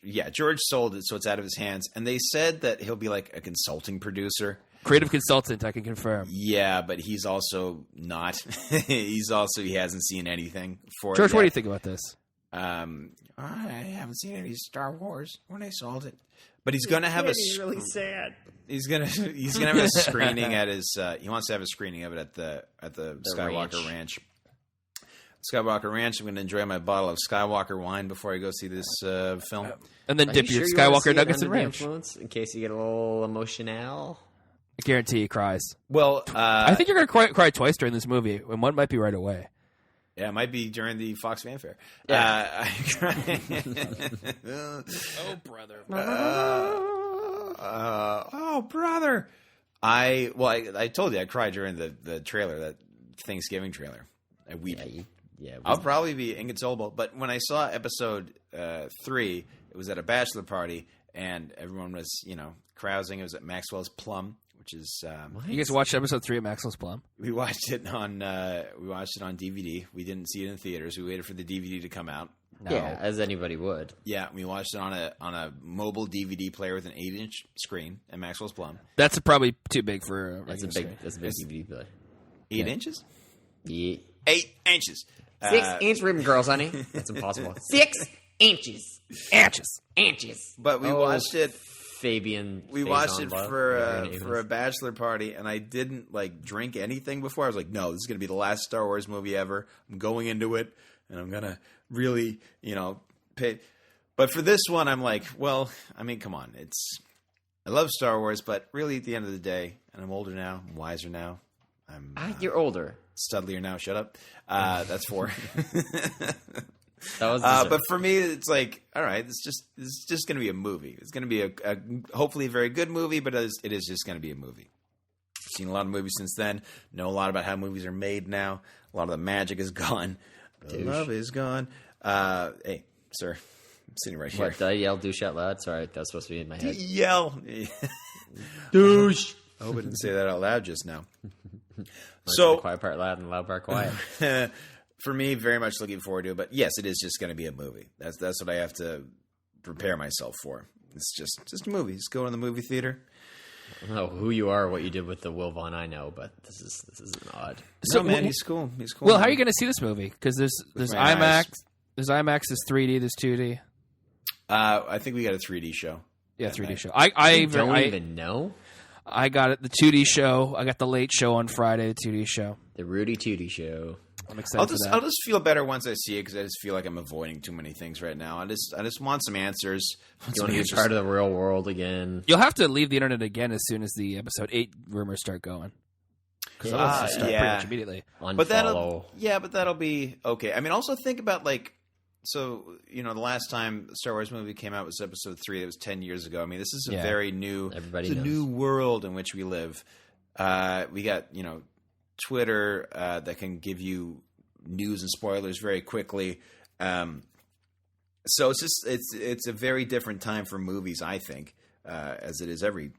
sold it, so it's out of his hands. And they said that he'll be like a consulting producer. Creative consultant, I can confirm. Yeah, but he's also not. He hasn't seen anything for George, it. what do you think about this? I haven't seen any Star Wars when I sold it. But he's going to have really sad. He's gonna have a screening at his. He wants to have a screening of it at the Skywalker Ranch. Skywalker Ranch. I'm going to enjoy my bottle of Skywalker wine before I go see this film. And then dip your Skywalker nuggets in ranch. In case you get a little emotional. I guarantee he cries. Well, I think you're going to cry twice during this movie, and one might be right away. Yeah, it might be during the Fox fanfare. Yeah. Oh, brother. Oh, brother. I told you I cried during the trailer, that Thanksgiving trailer. I weep. Yeah. I'll probably be inconsolable. But when I saw episode 3, it was at a bachelor party, and everyone was, carousing. It was at Maxwell's Plum, which is. You guys watched episode 3 of Maxwell's Plum? We watched it on DVD. We didn't see it in theaters. We waited for the DVD to come out. No. Yeah, as anybody would. Yeah, we watched it on a mobile DVD player with an 8-inch screen at Maxwell's Plum. That's probably too big for a That's a regular big DVD player. 8 inches? Yeah. 8 inches. 6-inch ribbon curls, honey. That's impossible. 6 inches. Inches. But we watched it. Fabian. We watched it for a bachelor party, and I didn't drink anything before. I was like, no, this is going to be the last Star Wars movie ever. I'm going into it, and I'm going to really, pay. But for this one, I'm like, well, I mean, come on. I love Star Wars, but really at the end of the day, and I'm older now, I'm wiser now. You're older. Studlier now. Shut up. That's 4. That was but for me, it's like, all right, it's just going to be a movie. It's going to be a hopefully a very good movie, but it is just going to be a movie. I've seen a lot of movies since then. Know a lot about how movies are made now. A lot of the magic is gone. The love is gone. Hey, sir, sitting right here. What, did I yell douche out loud? Sorry, that's supposed to be in my head. Yell. Douche! I hope I didn't say that out loud just now. So, quiet part loud and loud part quiet. For me, very much looking forward to it. But yes, it is just going to be a movie. That's what I have to prepare myself for. It's just a movie. Just go to the movie theater. I don't know who you are or what you did with the Will Vaughn I know, but this is an odd. So, man, he's cool. He's cool. Well, how are you going to see this movie? Because there's IMAX. There's IMAX, there's 3D, there's 2D. I think we got a 3D show. Yeah, 3D show. I don't even know. I got it. The 2D show. I got the late show on Friday. The 2D show. The Rudy Tooty show. I'm excited for that. I'll just feel better once I see it because I just feel like I'm avoiding too many things right now. I just want some answers. You want to be part of the real world again? You'll have to leave the internet again as soon as the episode 8 rumors start going. Because it'll start pretty much immediately. But that'll be okay. I mean, also think about so, the last time the Star Wars movie came out was episode 3. That was 10 years ago. I mean, this is a very new, new world in which we live. We got, Twitter that can give you news and spoilers very quickly. So it's a very different time for movies, I think, as it is every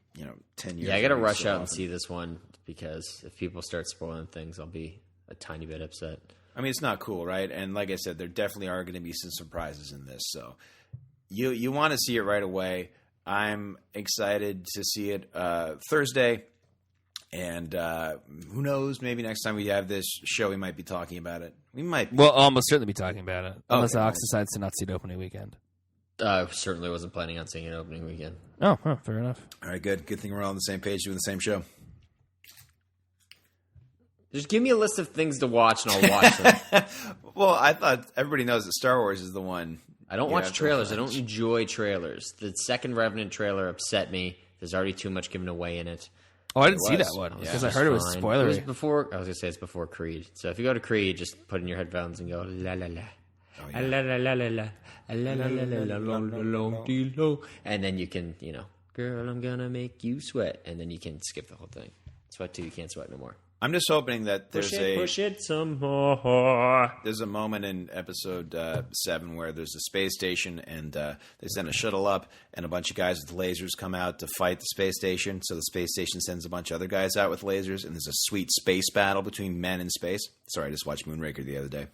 10 years. Yeah, I got to rush out and see this one because if people start spoiling things, I'll be a tiny bit upset. I mean, it's not cool, right? And like I said, there definitely are going to be some surprises in this. So you want to see it right away. I'm excited to see it Thursday. And who knows? Maybe next time we have this show, we might be talking about it. We might. Well, I'll almost certainly be talking about it. Unless Alex decides to not see it opening weekend. I certainly wasn't planning on seeing it opening weekend. Oh, fair enough. All right, good. Good thing we're all on the same page doing the same show. Just give me a list of things to watch and I'll watch them. Well, I thought everybody knows that Star Wars is the one. I don't watch trailers. I don't enjoy trailers. The second Revenant trailer upset me. There's already too much given away in it. Oh, I didn't see that one because I heard it was spoilery. It was before. I was gonna say it's before Creed. So if you go to Creed, just put in your headphones and go la la la, la la la la la, la la la la, and then you can, girl, I'm gonna make you sweat, and then you can skip the whole thing. Sweat till you can't sweat no more. I'm just hoping that push it some more. There's a moment in episode 7 where there's a space station and they send a shuttle up and a bunch of guys with lasers come out to fight the space station. So the space station sends a bunch of other guys out with lasers and there's a sweet space battle between men in space. Sorry, I just watched Moonraker the other day.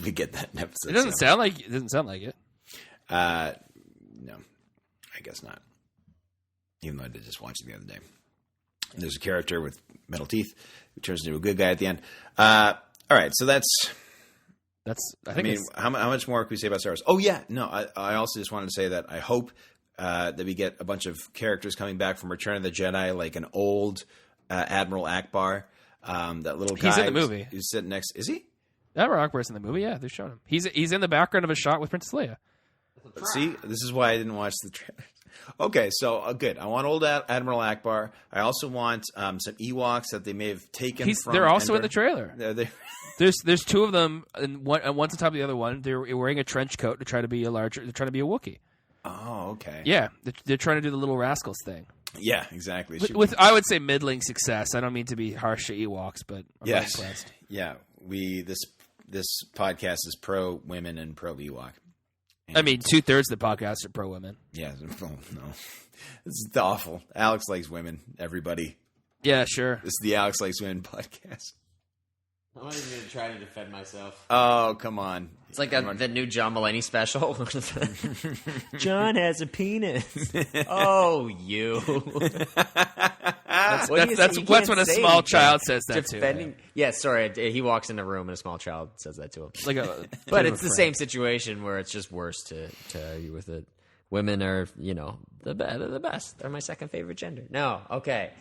We get that in episode. It doesn't sound like it. No, I guess not. Even though I did just watch it the other day. And there's a character with metal teeth who turns into a good guy at the end. All right, so that's. I mean, how much more can we say about Star Wars? Oh yeah, no. I also just wanted to say that I hope that we get a bunch of characters coming back from Return of the Jedi, like an old Admiral Akbar, that little guy. He's in the movie. Who's sitting next? Is he? Admiral Akbar's in the movie. Yeah, they're showing him. He's in the background of a shot with Princess Leia. See, this is why I didn't watch the trailers. Okay, so good. I want old Admiral Akbar. I also want some Ewoks that they may have taken from. They're also in the trailer. There's 2 of them, and one's on top of the other one. They're wearing a trench coat to try to be They're trying to be a Wookiee. Oh, okay. Yeah, they're trying to do the Little Rascals thing. Yeah, exactly. With I would say middling success. I don't mean to be harsh to Ewoks, but I'm not impressed. Yeah, this podcast is pro women and pro Ewok. I mean, 2/3 of the podcast are pro women. Yeah, no, this is awful. Alex likes women. Everybody. Yeah, sure. This is the Alex Likes Women podcast. I'm not even going to try to defend myself. Oh, come on. It's like the new John Mulaney special. John has a penis. Oh, you. That's when a small child says that too. Yeah, sorry. He walks in a room and a small child says that to him. But it's the same situation where it's just worse to argue with it. Women are, they're the best. They're my second favorite gender. No, okay.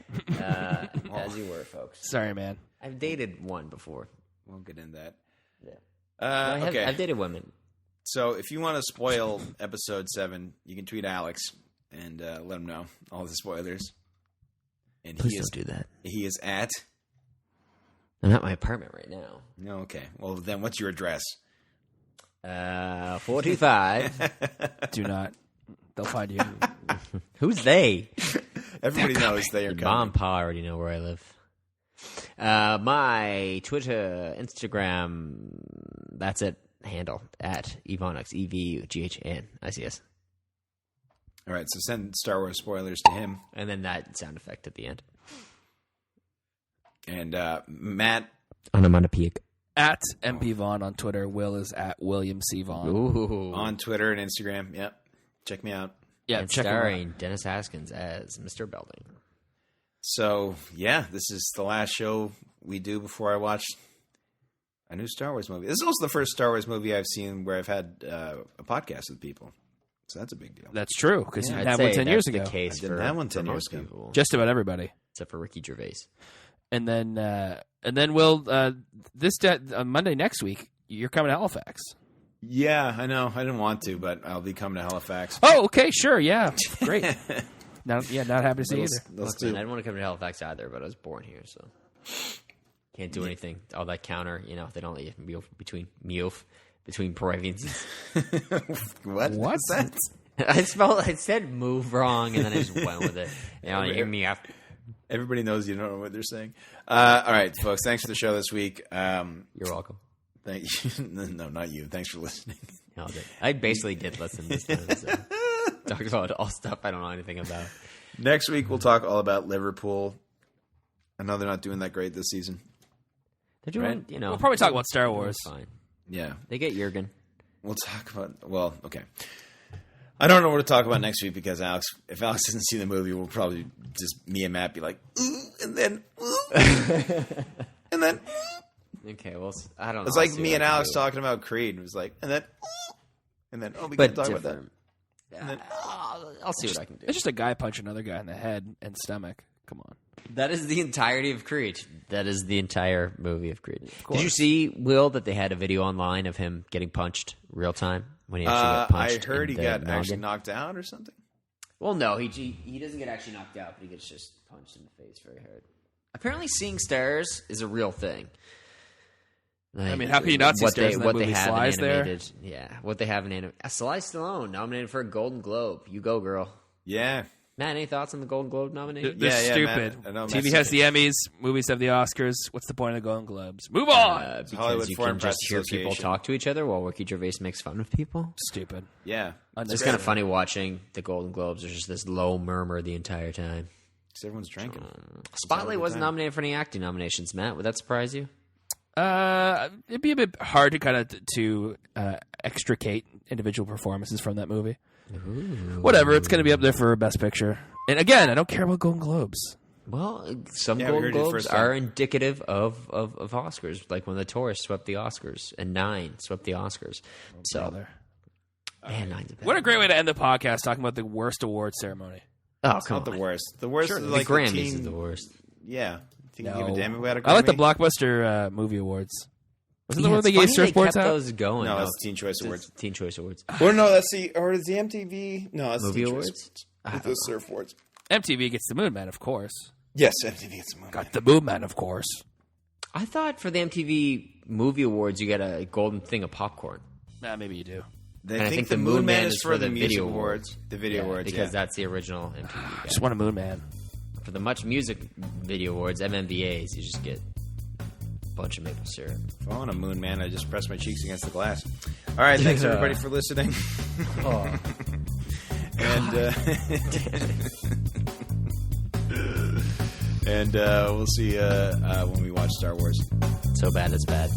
As you were, folks. Sorry, man. I've dated one before. Won't get into that. Yeah. Okay. I've dated women. So if you want to spoil episode 7, you can tweet Alex and let him know all the spoilers. And Please don't do that. He is at. I'm at my apartment right now. No, okay. Well, then what's your address? 425. Do not. They'll find you. Who's they? Everybody knows they are coming. Mom and Pa already know where I live. My Twitter, Instagram, that's it. handle at Evonox, EVUGHANICS. All right, so send Star Wars spoilers to him. And then that sound effect at the end. And Matt. Onomatopoeic. At MP Vaughn on Twitter. Will is at William C. Vaughn. Ooh. On Twitter and Instagram. Yep. Check me out. Yeah, and check him out. starring Dennis Haskins as Mr. Belding. So, yeah, this is the last show we do before I watch a new Star Wars movie. This is also the first Star Wars movie I've seen where I've had a podcast with people. So that's a big deal. That's true, because you I'd didn't have one say 10 years that's ago. The case I didn't for, have one for 10 years most ago. people. Just about everybody. Except for Ricky Gervais. And then we'll Monday next week, you're coming to Halifax. Yeah, I know. I didn't want to, but I'll be coming to Halifax. Oh, okay, sure, yeah. Great. Not happy to see you either. Let's Look, man, do I didn't want to come to Halifax either, but I was born here, so can't do anything. All that counter, they don't let you between provinces. What? What's that? I said move wrong, and then I just went with it. Hear me out. Everybody knows you don't know what they're saying. All right, folks. Thanks for the show this week. You're welcome. Thank you. No, not you. Thanks for listening. No, I basically did listen this time. So. Talk about all stuff I don't know anything about. Next week, we'll talk all about Liverpool. I know they're not doing that great this season. They're doing, Right. We'll probably talk about Star Wars. Fine. Yeah. They get Jurgen. We'll talk about... Well, okay. I don't know what to talk about next week because if Alex doesn't see the movie, we'll probably just me and Matt be like, ooh, and then, ooh, and then. Okay, well, I don't know. It's like me and Alex talking about Creed. It was like, and then, we but can talk about that. Yeah, I'll see what I can do. It's just a guy punching another guy in the head and stomach. Come on. That is the entirety of Creed. That is the entire movie of Creed. Did you see, Will, that they had a video online of him getting punched real time when he actually got punched? I heard he got noggin? actually knocked out or something. Well, no, he doesn't get actually knocked out, but he gets just punched in the face very hard. Apparently, seeing stars is a real thing. Like, I mean, how can you not see stars in that movie? Sly's there? Yeah, what they have in animated. Sly Stallone nominated for a Golden Globe. You go, girl. Yeah. Matt, any thoughts on the Golden Globe nomination? They're stupid. TV has the Emmys, movies have the Oscars. What's the point of the Golden Globes? Move on! Because Hollywood you Foreign can just Press hear people Association. talk to each other while Ricky Gervais makes fun of people. Stupid. Yeah. It's kind of funny watching the Golden Globes. There's just this low murmur the entire time. Because everyone's drinking. Spotlight wasn't nominated for any acting nominations, Matt. Would that surprise you? It'd be a bit hard to kind of to extricate individual performances from that movie. Ooh. Whatever, it's going to be up there for Best Picture. And again, I don't care about Golden Globes. Well, some Yeah, we Golden heard it Globes first are time. indicative of Oscars, like when The Tourist swept the Oscars and Nine swept the Oscars. Brother. Man, Nine's a bad What a great way to end the podcast talking about the worst award ceremony. Oh, It's come not on. the worst. The worst is The like Grammys teen- is the worst. Yeah. Think you No. give a damn about a Grammy? I like the Blockbuster movie awards. Wasn't the Yeah, one it's they gave funny surfboards kept out? those going. No, though. it's Teen Choice It's Awards. Teen Choice Awards. Or no, that's or is the MTV? No, that's Movie Teen awards? Choice. With the surfboards. MTV gets the Moon Man, of course. Yes, MTV gets the movie. Got the Moon Man, of course. I thought for the MTV Movie Awards, you get a golden thing of popcorn. Maybe you do. And I think the Moon Man is for the music video awards. The video awards, because that's the original MTV. I guy. just want a Moon Man. For the Much Music Video Awards, MMVAs, you just get a bunch of maple syrup. If I want a Moon Man, I just press my cheeks against the glass. All right, thanks everybody for listening. And we'll see you when we watch Star Wars. So bad it's bad.